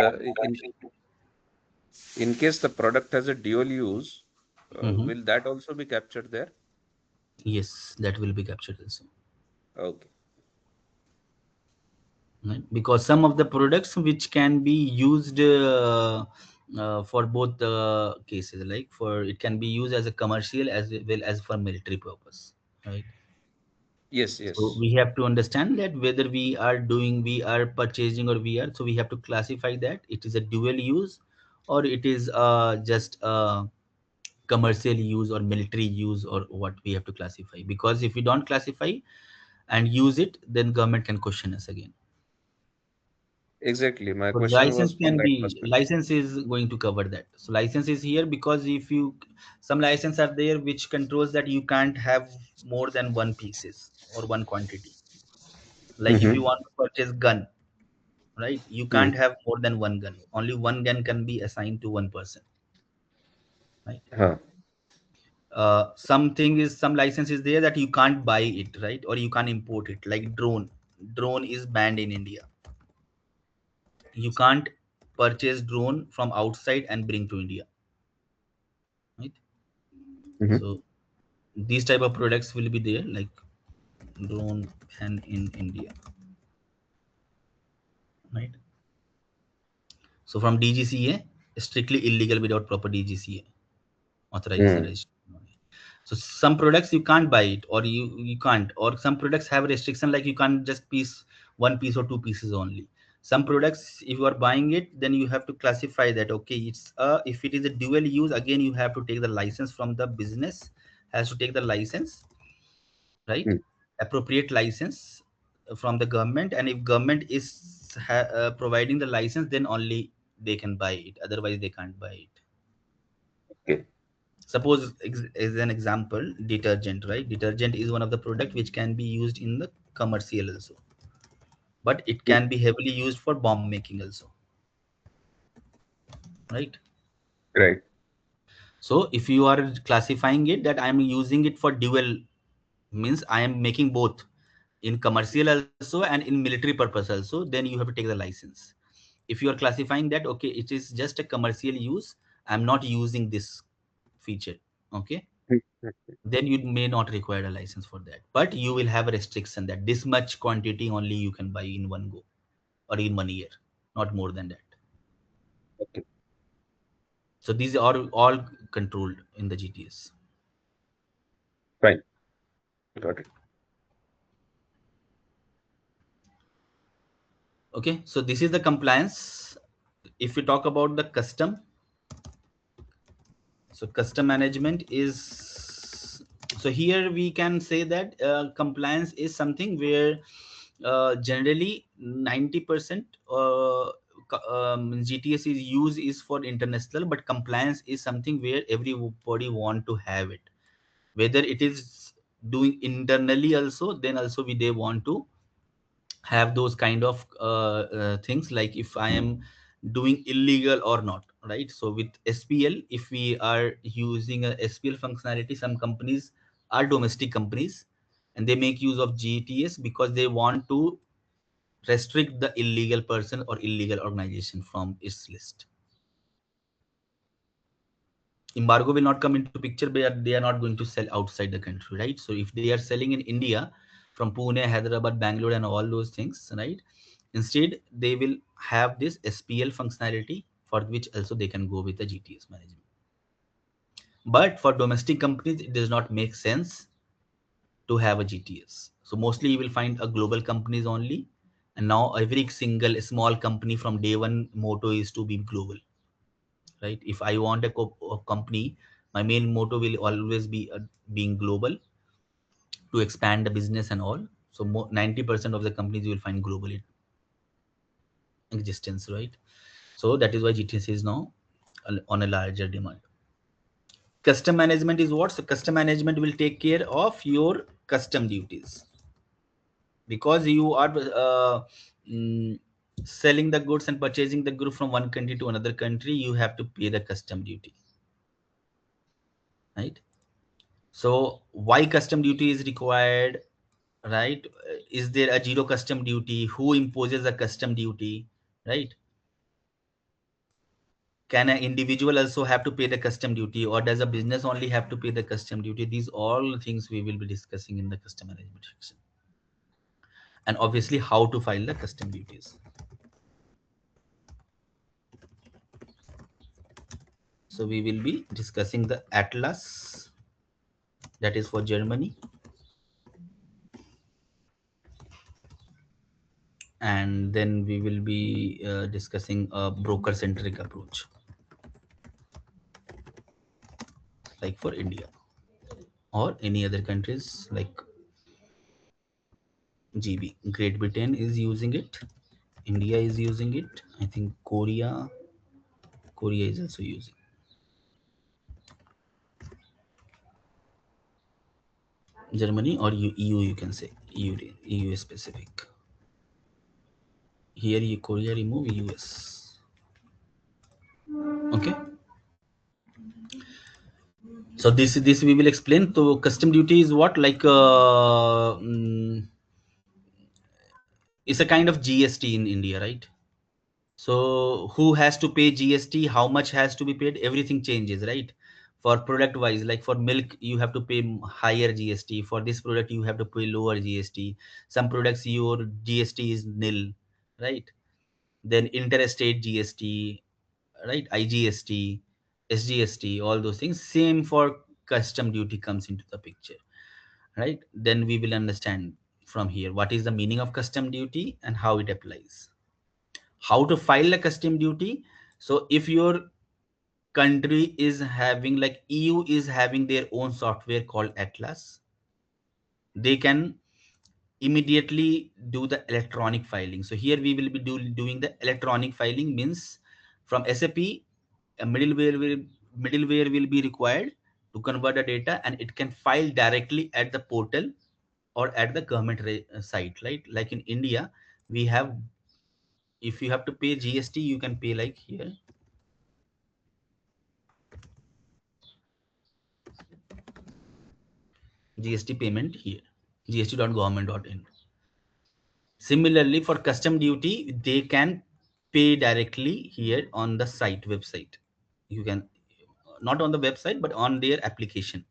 in case the product has a dual use, Hmm. will that also be captured there? Yes, that will be captured also. Okay. Right? Because some of the products which can be used for both cases, like for it can be used as a commercial as well as for military purpose, right? Yes, So yes. we have to understand that whether we are purchasing, or we are, so we have to classify that it is a dual use, or it is just commercial use or military use, or what we have to classify. Because if we don't classify and use it, then government can question us again. Exactly. My So question was from that perspective. license is going to cover that. So license is here because if you some license are there which controls that you can't have more than one pieces or one quantity. Like if you Mm-hmm. want to purchase gun, right? You Hmm. can't have more than one gun. Only one gun can be assigned to one person, right? Huh. Something is some license is there that you can't buy it, right? Or you can't import it. Like drone is banned in India. You can't purchase drone from outside and bring to India, right? Mm-hmm. So these type of products will be there, like drone ban in India, right? So from DGCA, strictly illegal without proper DGCA authorization Mm. registration. So some products you can't buy it, or you can't, or some products have a restriction like you can't just piece one piece or two pieces only. Some products, if you are buying it, then you have to classify that okay, it's if it is a dual use, again you have to take the license from the business, has to take the license, right? Mm. Appropriate license from the government, and if government is providing the license, then only they can buy it, otherwise they can't buy it. Okay. Suppose as an example, detergent, right? Detergent is one of the product which can be used in the commercial also, but it Mm. can be heavily used for bomb making also, right? Right. So if you are classifying it that I am using it for dual, means I am making both in commercial also and in military purpose also, then you have to take the license. If you are classifying that okay, it is just a commercial use, I'm not using this feature, okay, Mm. Mm. then you may not require a license for that, but you will have a restriction that this much quantity only you can buy in one go or in 1 year, not more than that. Okay. So these are all controlled in the GTS. Fine. Got it. Okay, so this is the compliance. If we talk about the custom, so custom management is, so here we can say that compliance is something where generally 90% GTS is used is for international, but compliance is something where everybody want to have it, whether it is doing internally also, then also they want to have those kind of things like if I am doing illegal or not, right? So with SPL, if we are using a SPL functionality, some companies are domestic companies and they make use of GTS because they want to restrict the illegal person or illegal organization from its list. Embargo will not come into picture, but they are not going to sell outside the country, right? So if they are selling in India from Pune, Hyderabad, Bangalore and all those things, right, instead they will have this SPL functionality for which also they can go with the GTS management. But for domestic companies it does not make sense to have a GTS, so mostly you will find a global companies only. And now every single small company from day one motto is to be global, right? If I want a company, my main motto will always be being global to expand the business and all. So 90% of the companies you will find globally existence, right? So that is why GTS is now on a larger demand. Custom management is what? So custom management will take care of your custom duties, because you are mm, selling the goods and purchasing the goods from one country to another country, you have to pay the custom duty, right? So why custom duty is required, right? Is there a zero custom duty? Who imposes a custom duty, right? Can an individual also have to pay the custom duty, or does a business only have to pay the custom duty? These all things we will be discussing in the custom management section, and obviously how to file the custom duties. So we will be discussing the Atlas, that is for Germany, and then we will be discussing a broker centric approach like for India or any other countries like GB. Great Britain is using it. India is using it. I think Korea is also using. Germany or EU, you can say EU specific. Here Korea remove US. Okay. So this we will explain. So custom duty is what, like it's a kind of GST in India, right? So who has to pay GST? How much has to be paid? Everything changes, right? For product wise, like for milk you have to pay higher GST, for this product you have to pay lower GST, some products your GST is nil, right? Then interstate GST, right? IGST, SGST, all those things. Same for custom duty comes into the picture, right? Then we will understand from here what is the meaning of custom duty and how it applies, how to file a custom duty. So if your country is having, like EU is having their own software called Atlas, they can immediately do the electronic filing. So here we will be doing the electronic filing, means from SAP a middleware will be required to convert the data, and it can file directly at the portal or at the government site, right? Like in India we have, if you have to pay GST you can pay like here, GST payment here, gst.government.in. Similarly, for custom duty, they can pay directly here on the site website. You can, not on the website, but on their application,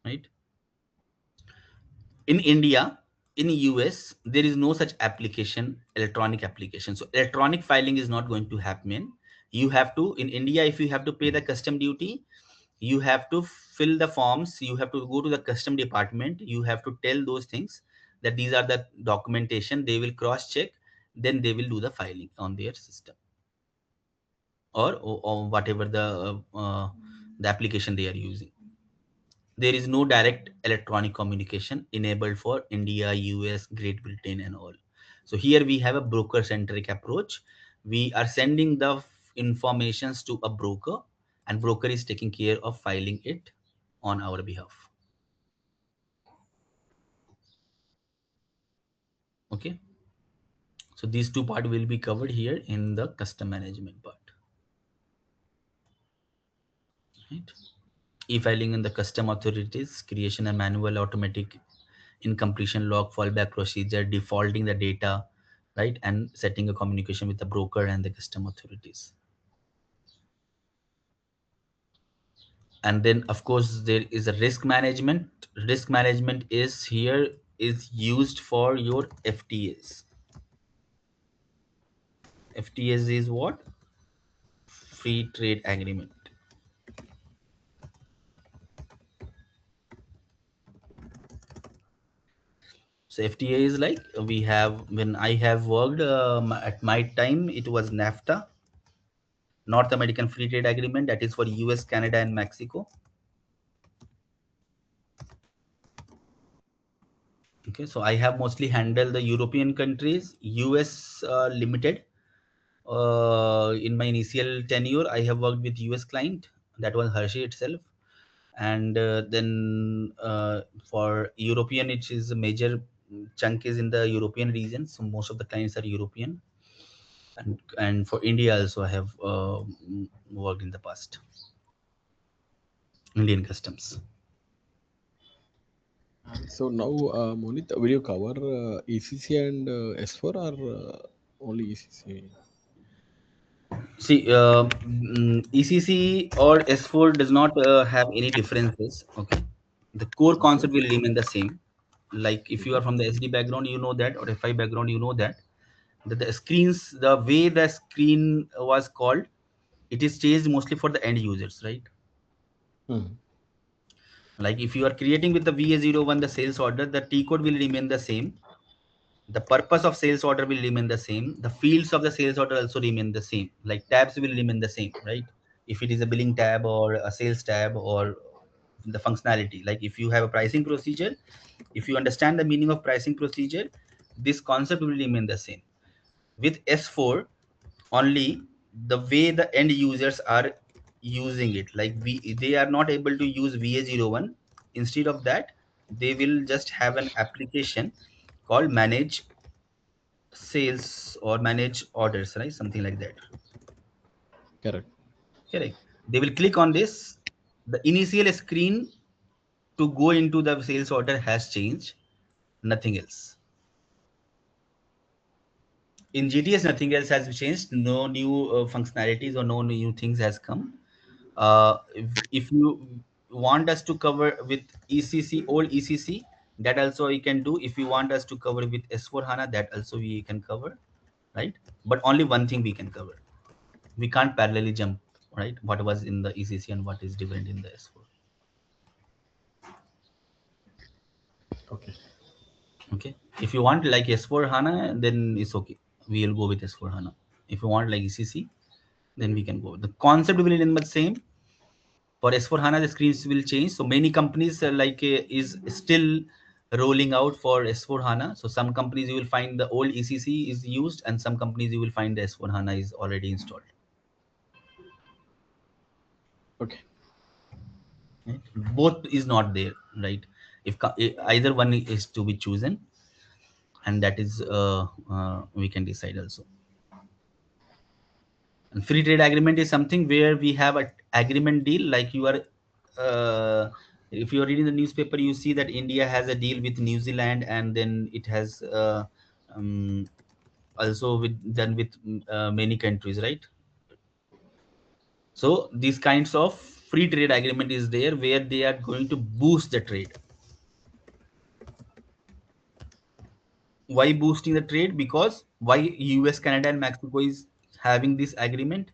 right? In India, in US, there is no such application, electronic application. So electronic filing is not going to happen. You have to, in India, if you have to pay the custom duty, you have to fill the forms, you have to go to the custom department, you have to tell those things, that these are the documentation, they will cross check, then they will do the filing on their system, or whatever the application they are using. There is no direct electronic communication enabled for India, US, Great Britain and all. So here we have a broker centric approach. We are sending the informations to a broker, and broker is taking care of filing it on our behalf. Okay, so these two part will be covered here in the custom management part, right? E-filing in the custom authorities, creation and manual automatic incompletion log, fallback procedure, defaulting the data, right? And setting a communication with the broker and the custom authorities. And then of course there is a risk management. Risk management is here, is used for your FTAs. FTAs is what? Free trade agreement. So FTA is like, we have, when I have worked at my time, it was NAFTA, North American Free Trade Agreement, that is for US, Canada, and Mexico. Okay, so I have mostly handled the European countries, US limited. In my initial tenure, I have worked with US client, that was Hershey itself, and then for European, it is a major chunk is in the European region. So most of the clients are European, and for India also I have worked in the past, Indian customs. So now, Moneet, will you cover ECC and S4 or only ECC? See, ECC or S4 does not have any differences. Okay, the core Okay. concept will remain the same. Like if you are Mhm. from the SD background, you know that, or FI background, you know that the screens, the way the screen was called, it is changed mostly for the end users, right? Mhm. Like if you are creating with the VA01 the sales order, the T code will remain the same. The purpose of sales order will remain the same. The fields of the sales order also remain the same. Like tabs will remain the same, right? If it is a billing tab or a sales tab, or the functionality, like if you have a pricing procedure, if you understand the meaning of pricing procedure, this concept will remain the same. With S4, only the way the end users are using it, like they are not able to use VA01. Instead of that, they will just have an application called manage sales or manage orders, right? Something like that. Correct. Correct. They will click on this. The initial screen to go into the sales order has changed. Nothing else. In GTS, nothing else has changed. No new functionalities or no new things has come. If you want us to cover with ECC, old ECC, that also we can do. If you want us to cover with S4 HANA, that also we can cover, right? But only one thing we can cover. We can't parallelly jump, right? What was in the ECC and what is different in the S4. Okay. Okay. If you want like S4 HANA, then it's okay. We'll go with S4 HANA. If you want like ECC, then we can go. The concept will remain the same. For S4 HANA, the screens will change. So many companies is still rolling out for S4 HANA. So some companies you will find the old ECC is used, and some companies you will find the S4 HANA is already installed. Okay. Right? Both is not there, right? If either one is to be chosen, and that is we can decide also. And free trade agreement is something where we have a agreement deal, like you are if you are reading the newspaper, you see that India has a deal with New Zealand, and then it has um, also done with many countries, right? So these kinds of free trade agreement is there where they are going to boost the trade. Why boosting the trade? Because why US, Canada, and Mexico is having this agreement?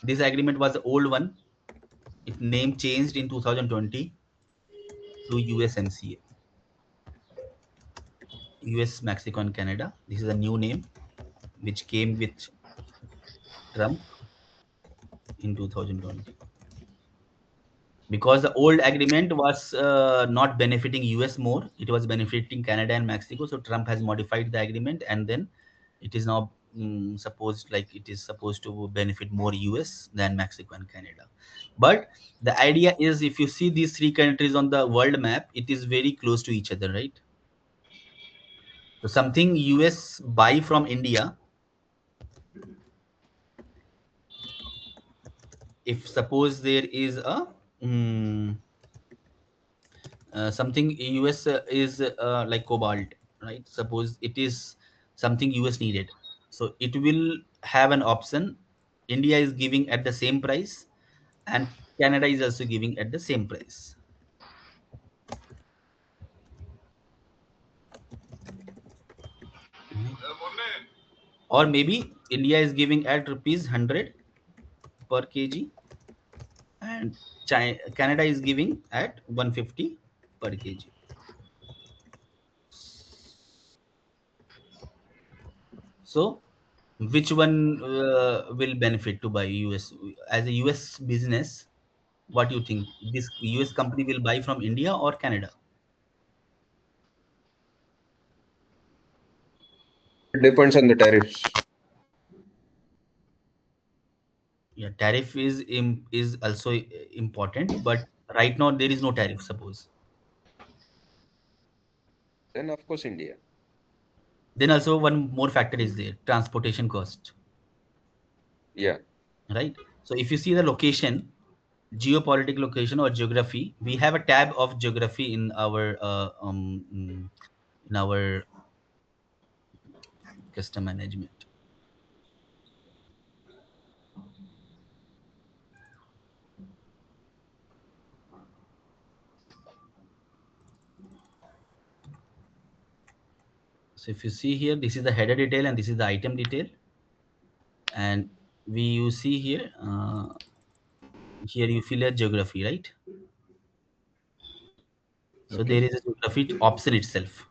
This agreement was the old one. It name changed in 2020 to USMCA. US, Mexico, and Canada. This is a new name which came with Trump in 2020. Because the old agreement was not benefiting US more, it was benefiting Canada and Mexico. So Trump has modified the agreement, and then it is now supposed, like it is supposed to benefit more US than Mexico and Canada. But the idea is, if you see these three countries on the world map, it is very close to each other, right? So something US buy from India, if suppose there is a something US is like cobalt, right? Suppose it is something US needed, so it will have an option. India is giving at the same price, and Canada is also giving at the same price. Right? Or maybe India is giving at rupees 100 per kg, and Canada is giving at 150 per kg. So which one will benefit to buy US? As a US business, what do you think? This US company will buy from India or Canada? It depends on the tariffs. Yeah, tariff is also important, but right now there is no tariff. Suppose, Then of course India. then also one more factor is there: transportation cost, Yeah. right? So if you see the location, geopolitical location or geography, we have a tab of geography in our custom management. So if you see here, this is the header detail and this is the item detail. And you see here, here you fill a geography, right? So Okay. there is a geography option itself,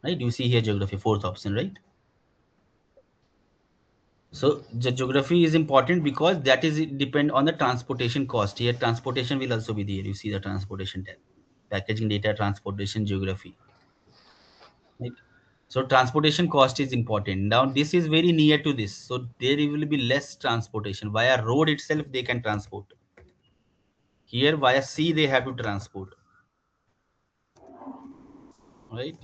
right? You see here geography, fourth option, right? So the geography is important because that is it depend on the transportation cost. Here transportation will also be there. You see the transportation tab, packaging data, transportation, geography, right? So transportation cost is important. Now this is very near to this, so there will be less transportation via road itself. They can transport. Here via sea they have to transport, right?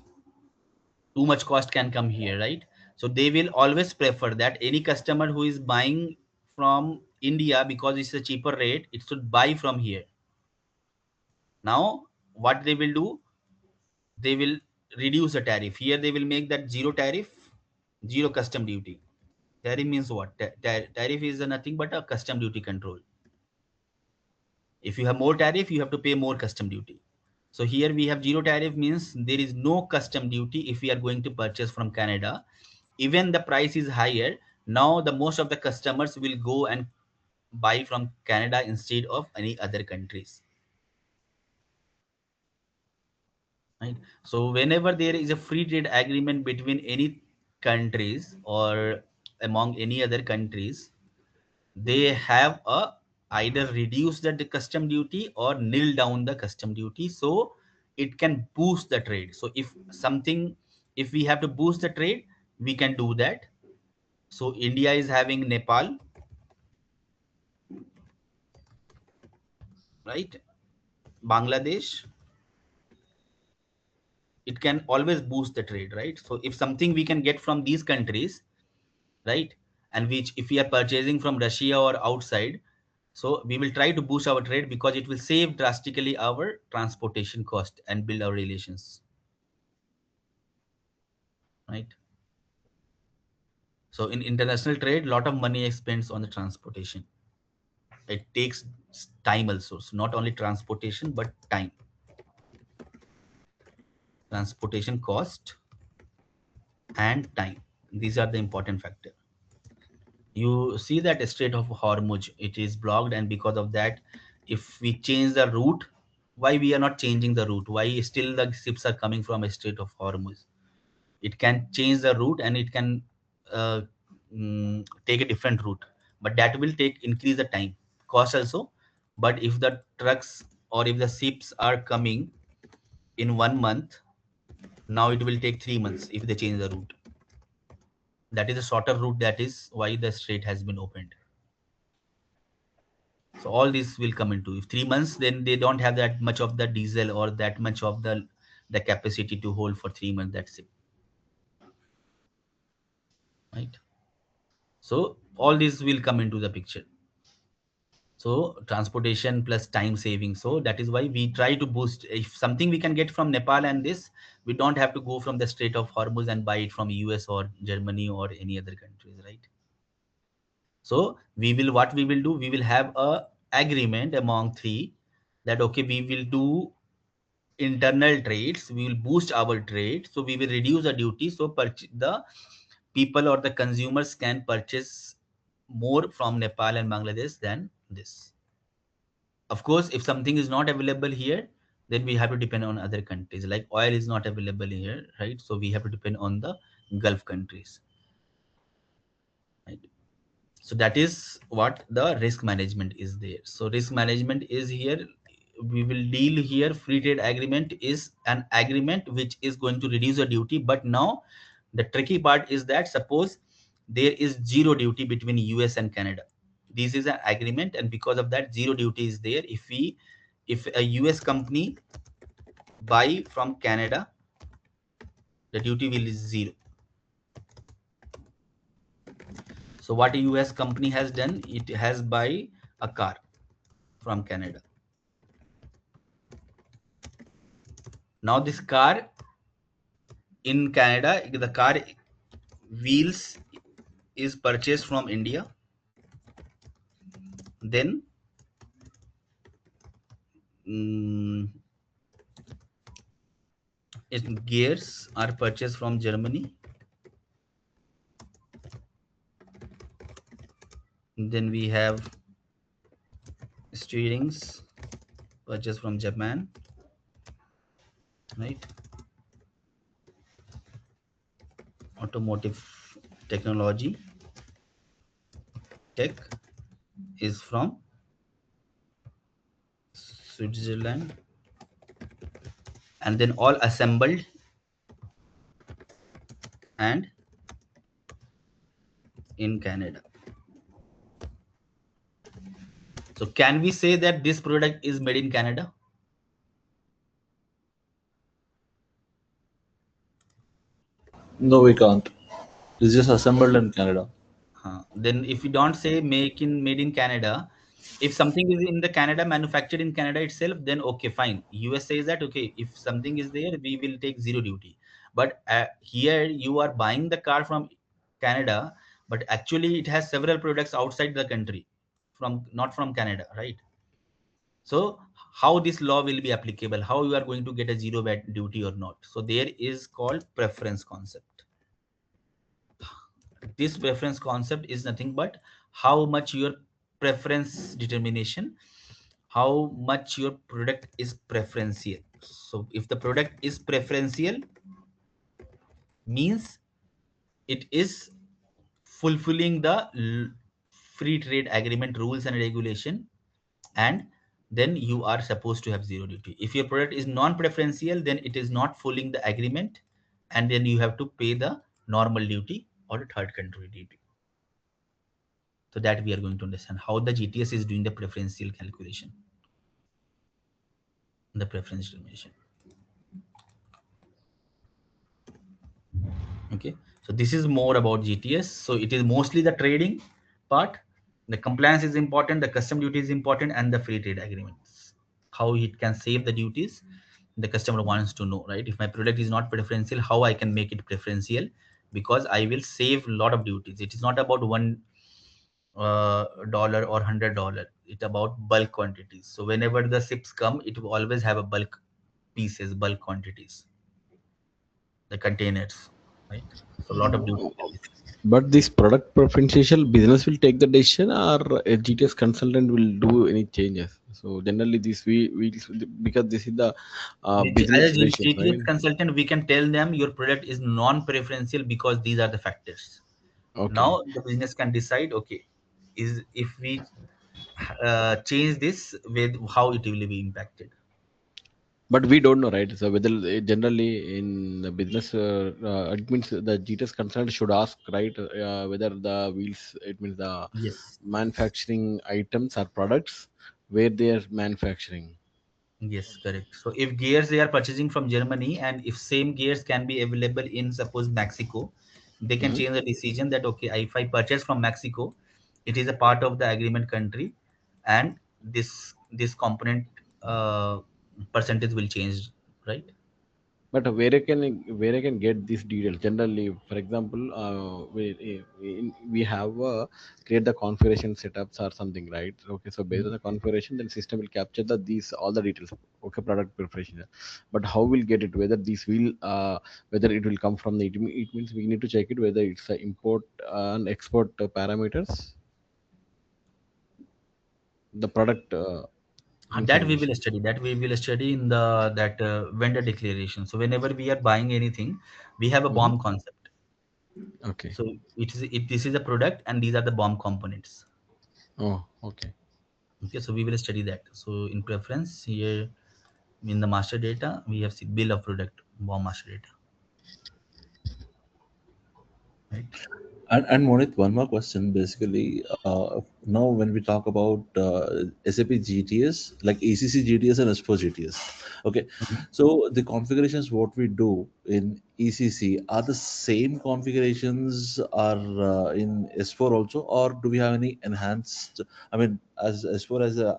Too much cost can come here, right? So they will always prefer that any customer who is buying from India, because it's a cheaper rate, it should buy from here. Now what they will do, they will reduce the tariff. Here they will make that zero tariff, zero custom duty. Tariff means what? Tariff is nothing but a custom duty control. If you have more tariff, you have to pay more custom duty. So here we have zero tariff, means there is no custom duty if we are going to purchase from Canada. Even the price is higher, now the most of the customers will go and buy from Canada instead of any other countries, right? So whenever there is a free trade agreement between any countries or among any other countries, they have a either reduce the custom duty or nil down the custom duty, so it can boost the trade. So if something, if we have to boost the trade, we can do that. So India is having Nepal, right? Bangladesh, it can always boost the trade, right? So if something we can get from these countries, right, and which if we are purchasing from Russia or outside, so we will try to boost our trade because it will save drastically our transportation cost and build our relations, right? So in international trade, lot of money is spent on the transportation. It takes time also, so not only transportation but time, transportation cost and time, these are the important factor. You see that Strait of Hormuz, it is blocked, and because of that, if we change the route, why we are not changing the route, why still the ships are coming from a Strait of Hormuz? It can change the route and it can uh, take a different route, but that will take increase the time, cost also. But if the trucks or if the ships are coming in 1 month, now it will take 3 months if they change the route. That is a shorter route, that is why the strait has been opened. So all this will come into, if 3 months, then they don't have that much of the diesel or that much of the capacity to hold for 3 months, that's it, right? So all this will come into the picture. So transportation plus time saving, so that is why we try to boost. If something we can get from Nepal and this, we don't have to go from the Strait of Hormuz and buy it from US or Germany or any other countries, right? So we will, what we will do, we will have a agreement among three, that okay, we will do internal trades, we will boost our trade, so we will reduce the duty, so the people or the consumers can purchase more from Nepal and Bangladesh than this. Of course, if something is not available here, then we have to depend on other countries, like oil is not available here, right? So we have to depend on the Gulf countries, right? So that is what the risk management is there. So risk management is here, we will deal here. Free trade agreement is an agreement which is going to reduce the duty, but now the tricky part is that suppose there is zero duty between US and Canada. This is an agreement, and because of that, zero duty is there. If a US company buy from Canada, the duty will is zero. So what a US company has done, it has buy a car from Canada. Now this car in Canada, the car wheels is purchased from India, then mm, its gears are purchased from Germany, then we have steerings purchased from Japan, right? Automotive technology tech is from Switzerland, and then all assembled and in Canada. So can we say that this product is made in Canada? No, we can't. It's just assembled in Canada. Then if we don't say made in Canada, if something is in the Canada, manufactured in Canada itself, then okay, fine. US says that okay, if something is there, we will take zero duty. But here you are buying the car from Canada, but actually it has several products outside the country, from not from Canada, right? So how this law will be applicable, how you are going to get a zero VAT duty or not. So there is called preference concept. This preference concept is nothing but how much your preference determination, how much your product is preferential. So if the product is preferential, means it is fulfilling the free trade agreement rules and regulation, and then you are supposed to have zero duty. If your product is non-preferential, then it is not following the agreement, and then you have to pay the normal duty or the third country duty. So that we are going to understand how the GTS is doing the preferential calculation, the preference determination. Okay, so this is more about GTS. So it is mostly the trading part. The compliance is important, the custom duty is important, and the free trade agreements. How it can save the duties, the customer wants to know, right? If my product is not preferential, how I can make it preferential, because I will save a lot of duties. It is not about $1 or $100. It's about bulk quantities. So whenever the ships come, it will always have a bulk pieces, bulk quantities, the containers, right? So a lot of duties. But this product preferential business will take the decision, or a GTS consultant will do any changes. So generally, this we because this is the As business a decisions, GTS right? consultant, we can tell them your product is non-preferential because these are the factors. Okay. Now the business can decide, okay, is if we change this with how it will be impacted. But we don't know, right? So whether generally in the business, it means the GTS consultant should ask, right? Whether the wheels, it means the Yes. manufacturing items or products where they are manufacturing. Yes, correct. So if gears they are purchasing from Germany, and if same gears can be available in suppose Mexico, they can Mhm. change the decision that okay, if I purchase from Mexico, it is a part of the agreement country, and this component uh, percentage will change, right? But where I can get these details? Generally, for example, we have create the configuration setups or something, right? Okay, so based on the configuration, then system will capture these all the details. Okay, product preparation. But how we'll get it? Whether this will whether it will come from the it means we need to check it whether it's import and export parameters, the product That we will information. study. That we will study in the that vendor declaration. So whenever we are buying anything, we have a Mhm. BOM concept. Okay. So this is a product, and these are the BOM components. Oh, okay. Okay, so we will study that. So in preference here, in the master data, we have bill of product, BOM master data, right? And Monit, one more question. Basically, now when we talk about SAP GTS, like ECC GTS and S4 GTS, okay. Mhm. So the configurations what we do in ECC are the same configurations are in S4 also, or do we have any enhanced? I mean, as S4 as a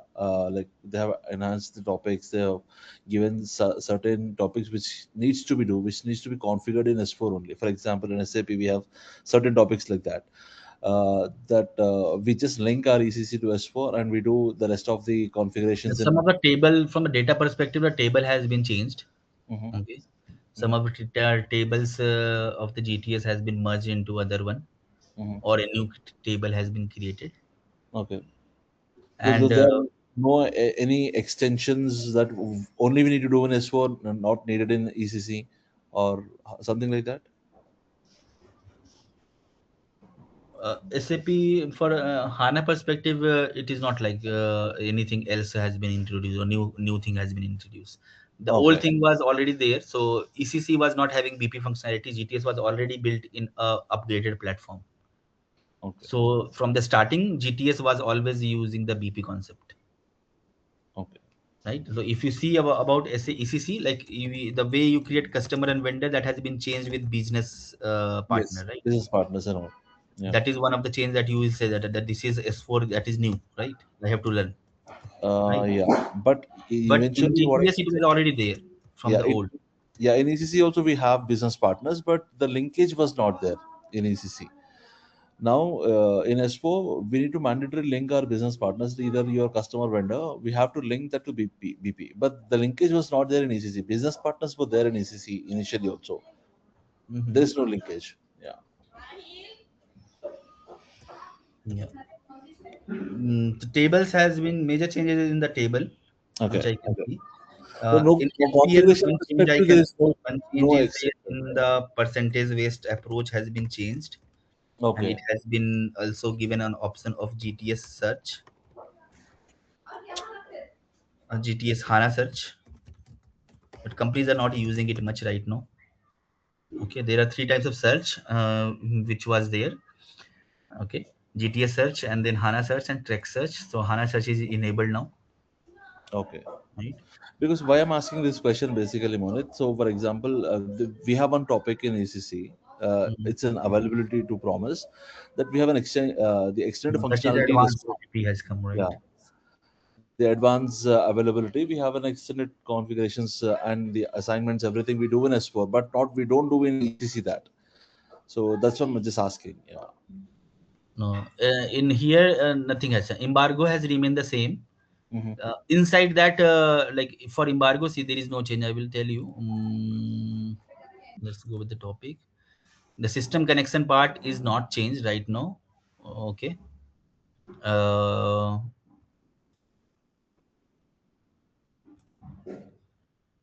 like they have enhanced the topics. They have given certain topics which needs to be configured in S4 only. For example, in SAP we have certain topics like that we just link our ECC to S4 and we do the rest of the configurations Some in. of the table from the data perspective, the table has been changed. Mhm, Okay, some mhm, of the tables of the GTS has been merged into other one, mhm. or a new table has been created, Okay. and There are no any extensions that only we need to do in S4, not needed in ECC or something like that. SAP for HANA perspective, it is not like anything else has been introduced or new thing has been introduced. The old Okay. thing was already there. So ECC was not having BP functionality. GTS was already built in a upgraded platform. Okay. So from the starting, GTS was always using the BP concept, Okay. right? So if you see about ECC, like the way you create customer and vendor, that has been changed with business Yes. partner, right? Business partners and all. Yeah. That is one of the change that you will say that this is S4 that is new, right? I have to learn, right? Yeah. But But in eventually, what I GTS, can it say, was already there from yeah, the old. yeah, in ECC also we have business partners, but the linkage was not there in ECC. Now, in S4, we need to mandatorily link our business partners, either your customer vendor. We have to link that to BP. But the linkage was not there in ECC. Business partners were there in ECC initially also. There Mhm. is no linkage. Yeah. Yeah. The tables has been major changes in the table, which Okay. I can see. So no, In from SPL, configuration one change I perspective, there can is see. no One change no is there exception. in the percentage based approach has been changed, and it Okay. has been also given an option of GTS search, GTS HANA search, but companies are not using it much right now. Okay, there are three types of search which was there. Okay, GTS search and then HANA search and Trek search. So HANA search is enabled now, Okay. right? Because why I'm asking this question basically, Moneet. So, for example, we have one topic in ACC. Mhm. It's an availability to promise that we have an the extended That is functionality in the advanced scope. OTP has come, right? Yeah, the advanced availability. We have an extended configurations and the assignments, everything we do in S4, but not we don't do in ECC that. So that's what I'm just asking. Yeah. No, in here nothing has changed. Embargo has remained the same. Hmm. Inside that, like for embargo, see there is no change. I will tell you. Let's go with the topic. The system connection part is not changed right now. Okay. Uh,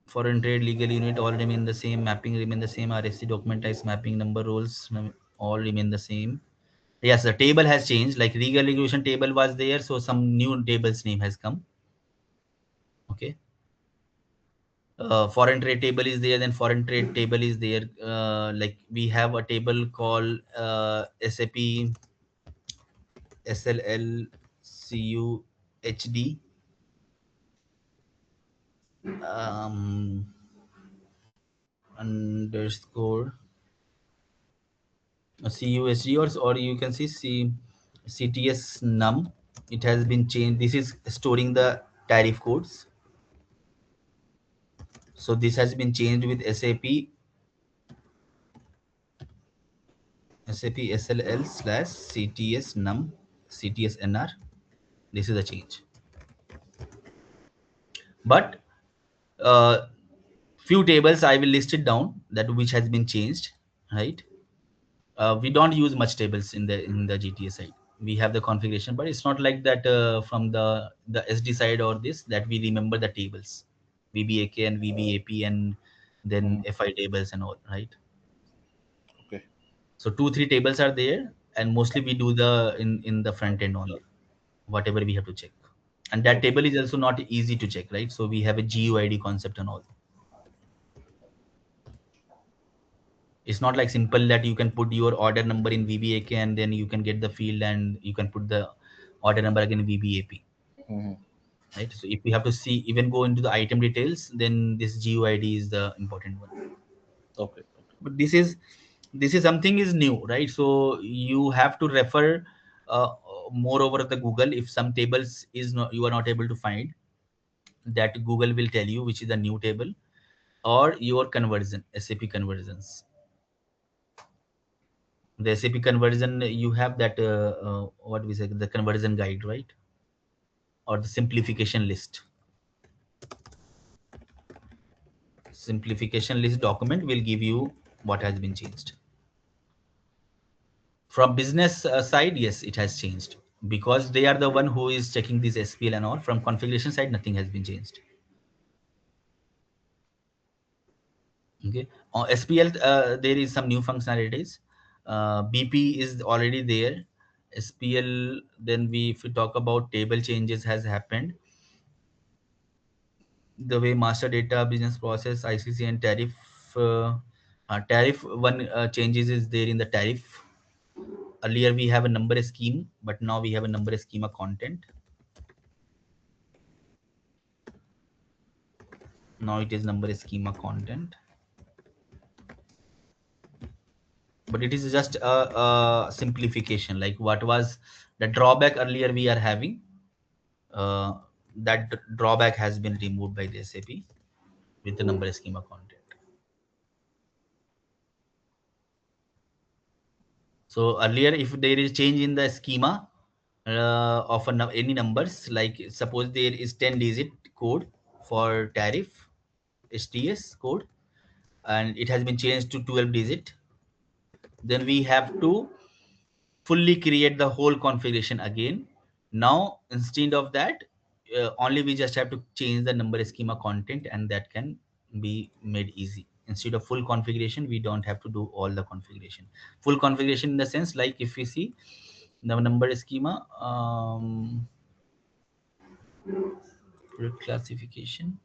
Foreign trade legal unit all remain the same. Mapping remain the same. RSC document types, mapping number roles all remain the same. Yes, the table has changed. Like legal regulation table was there, so some new table's name has come. Okay. Foreign trade table is there, then foreign trade table is there. Like we have a table called SAP SLLCUHD um, underscore CUHD, or you can see CTS num. It has been changed. This is storing the tariff codes. So this has been changed with SAP SLL slash CTS num CTS NR. This is a change. But uh, few tables I will list it down that which has been changed, right? We don't use much tables in the GTA side. We have the configuration, but it's not like that from the SD side or this that we remember the tables, VBAK and VBAP and then Hmm. FI tables and all, right? Okay. So 2 3 tables are there, and mostly we do the in the front end only, whatever we have to check. And that Okay. table is also not easy to check, right? So we have a GUID concept and all. It's not like simple that you can put your order number in VBAK and then you can get the field and you can put the order number again in VBAP, Hmm. right? So if we have to see even go into the item details, then this GUID is the important one. Okay. Okay. But this is something is new, right? So you have to refer more over the Google. If some tables is not you are not able to find, that Google will tell you which is the new table, or your conversion SAP conversions. The SAP conversion, you have that what we say, the conversion guide, right? Or the simplification list. Simplification list document will give you what has been changed. From business side, yes, it has changed because they are the one who is checking this SPL and all. From configuration side, nothing has been changed. Okay. On SPL, there is some new functionalities. BP is already there. SPL, then if we talk about table changes has happened. The way master data, business process, ICC, and tariff. Tariff one changes is there in the tariff. Earlier we have a number scheme, but now we have a number schema content. Now it is number schema content, but it is just a simplification. Like what was the drawback earlier we are having, uh, that drawback has been removed by the SAP with the number schema content. So earlier, if there is change in the schema of any numbers, like suppose there is 10 digit code for tariff STS code, and it has been changed to 12 digit, then we have to fully create the whole configuration again. Now instead of that, only we just have to change the number schema content, and that can be made easy. Instead of full configuration, we don't have to do all the configuration. Full configuration in the sense, like if we see the number schema, classification.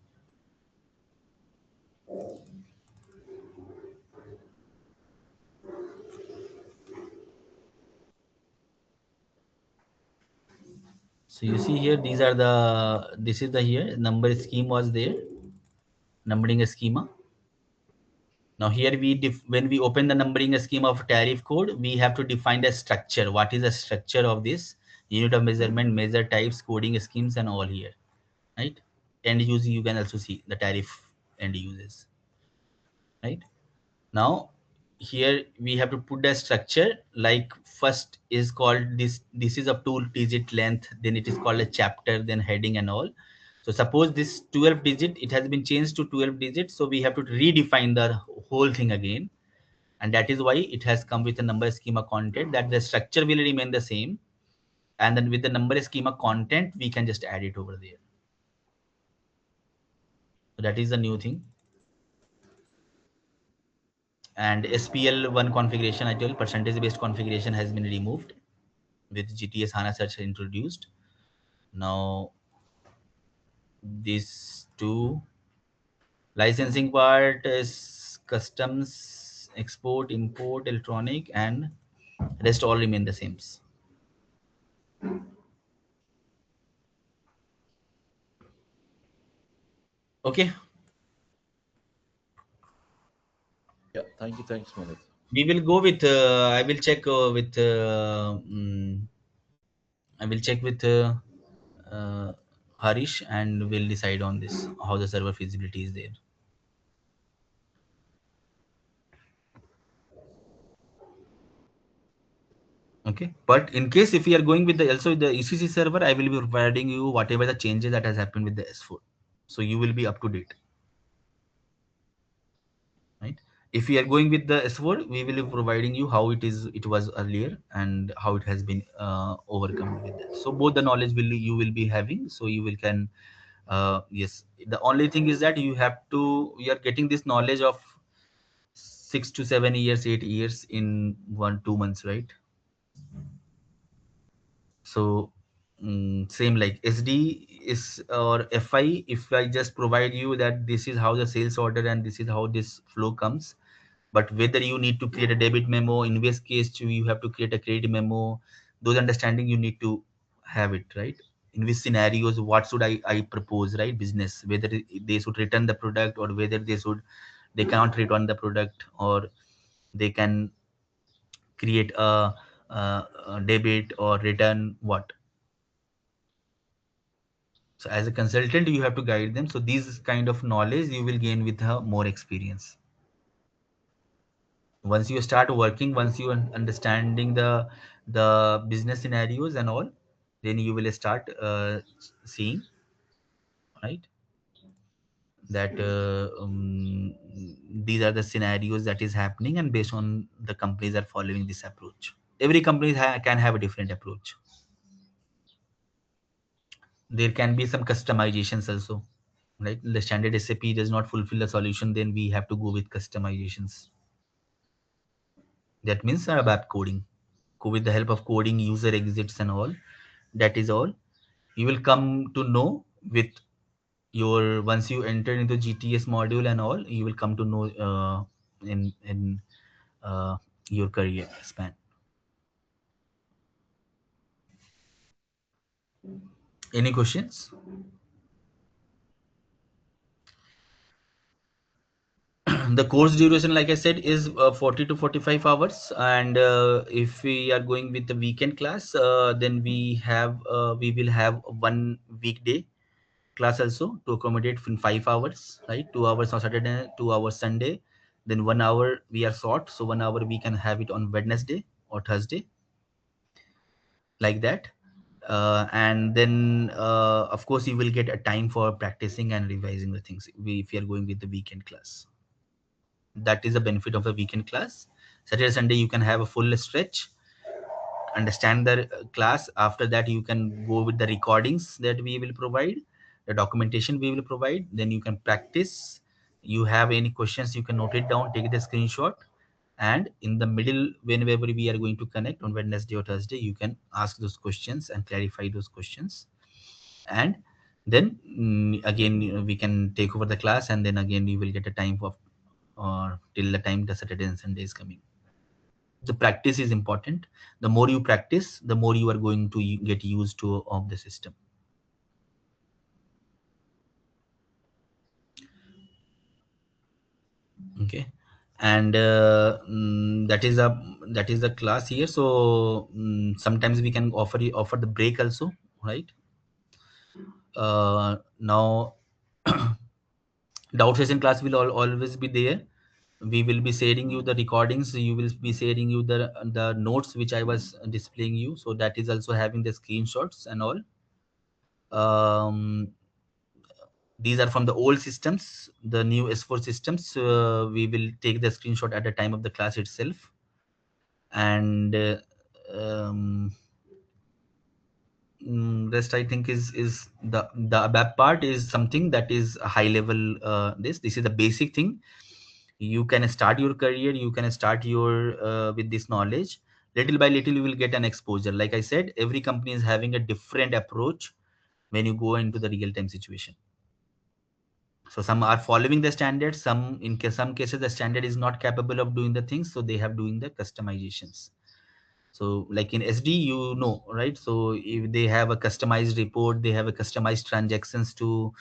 So you see here, these are the, this is the here number scheme was there, numbering schema. Now here when we open the numbering scheme of tariff code, we have to define the structure. What is the structure of this unit of measurement, measure types, coding schemes, and all here, right? End use, you can also see the tariff end uses, right? Now here we have to put the structure, like first is called this. This is of 2 digit length. Then it is called a chapter, then heading and all. So suppose this 12 digit, it has been changed to 12 digits. So we have to redefine the whole thing again, and that is why it has come with a number schema content, that the structure will remain the same, and then with the number schema content we can just add it over there. So that is the new thing. And SPL1 configuration, I told percentage based configuration has been removed with GTS HANA search introduced. Now these two licensing part is customs, export, import, electronic, and rest all remain the same. Okay, Yeah, thank you. Thanks, Moneet. we will go with I will check with I will check with uh, Harish, and we'll decide on this how the server feasibility is there. Okay, but in case if we are going with the also the ECC server, I will be providing you whatever the changes that has happened with the S4, so you will be up to date, right? If we are going with the S4, we will be providing you how it was earlier and how it has been overcome with that. So both the knowledge will you will be having, so you will can yes. The only thing is that you are getting this knowledge of 6 to 7 years, 8 years in 1 2 months, right? So same like SD is or FI. If I just provide you that this is how the sales order and this is how this flow comes, but whether you need to create a debit memo, in which case you have to create a credit memo, those understanding you need to have it, right? In which scenarios, what should I propose, right? Business, whether they should return the product, or whether they cannot return the product, or they can create a debit or return what. So as a consultant, you have to guide them. So these kind of knowledge you will gain with more experience. Once you start working, once you understanding the business scenarios and all, then you will start seeing, right, that these are the scenarios that is happening, and based on the companies are following this approach. Every company can have a different approach. There can be some customizations also, right? The standard SAP does not fulfill the solution, then we have to go with customizations. That means about coding. With the help of coding, user exits and all. That is all. You will come to know with your once you enter into GTS module and all. You will come to know in your career span. Any questions? The course duration, like I said, is 40 to 45 hours, and if we are going with the weekend class, then we will have one weekday class also to accommodate in 5 hours, right? 2 hours on Saturday, 2 hours Sunday, then 1 hour we are short, so 1 hour we can have it on Wednesday, or Thursday, like that. And then of course you will get a time for practicing and revising the things if you are going with the weekend class. That is the benefit of a weekend class. Saturday Sunday you can have a full stretch, understand the class. After that you can go with the recordings that we will provide, the documentation we will provide, then you can practice. You have any questions, you can note it down, take the screenshot, and in the middle, whenever we are going to connect on Wednesday or Thursday, you can ask those questions and clarify those questions. And then again we can take over the class, and then again you will get a time for till the time the Saturday and Sunday is coming. The practice is important. The more you practice, the more you are going to get used to of the system. Okay. And that is the class here. So sometimes we can offer the break also, right? Now the outstation class will always be there. We will be sharing you the recordings, you will be sharing you the notes which I was displaying you, so that is also having the screenshots and all. These are from the old systems. The new S4 systems, we will take the screenshot at the time of the class itself. And um, rest I think is the ABAP part is something that is a high level. This is the basic thing. You can start your career, you can start your with this knowledge. Little by little you will get an exposure. Like I said, every company is having a different approach when you go into the real time situation. So some are following the standards, some cases the standard is not capable of doing the things, so they have doing the customizations. So like in SD, you know, right? So if they have a customized report, they have a customized transactions to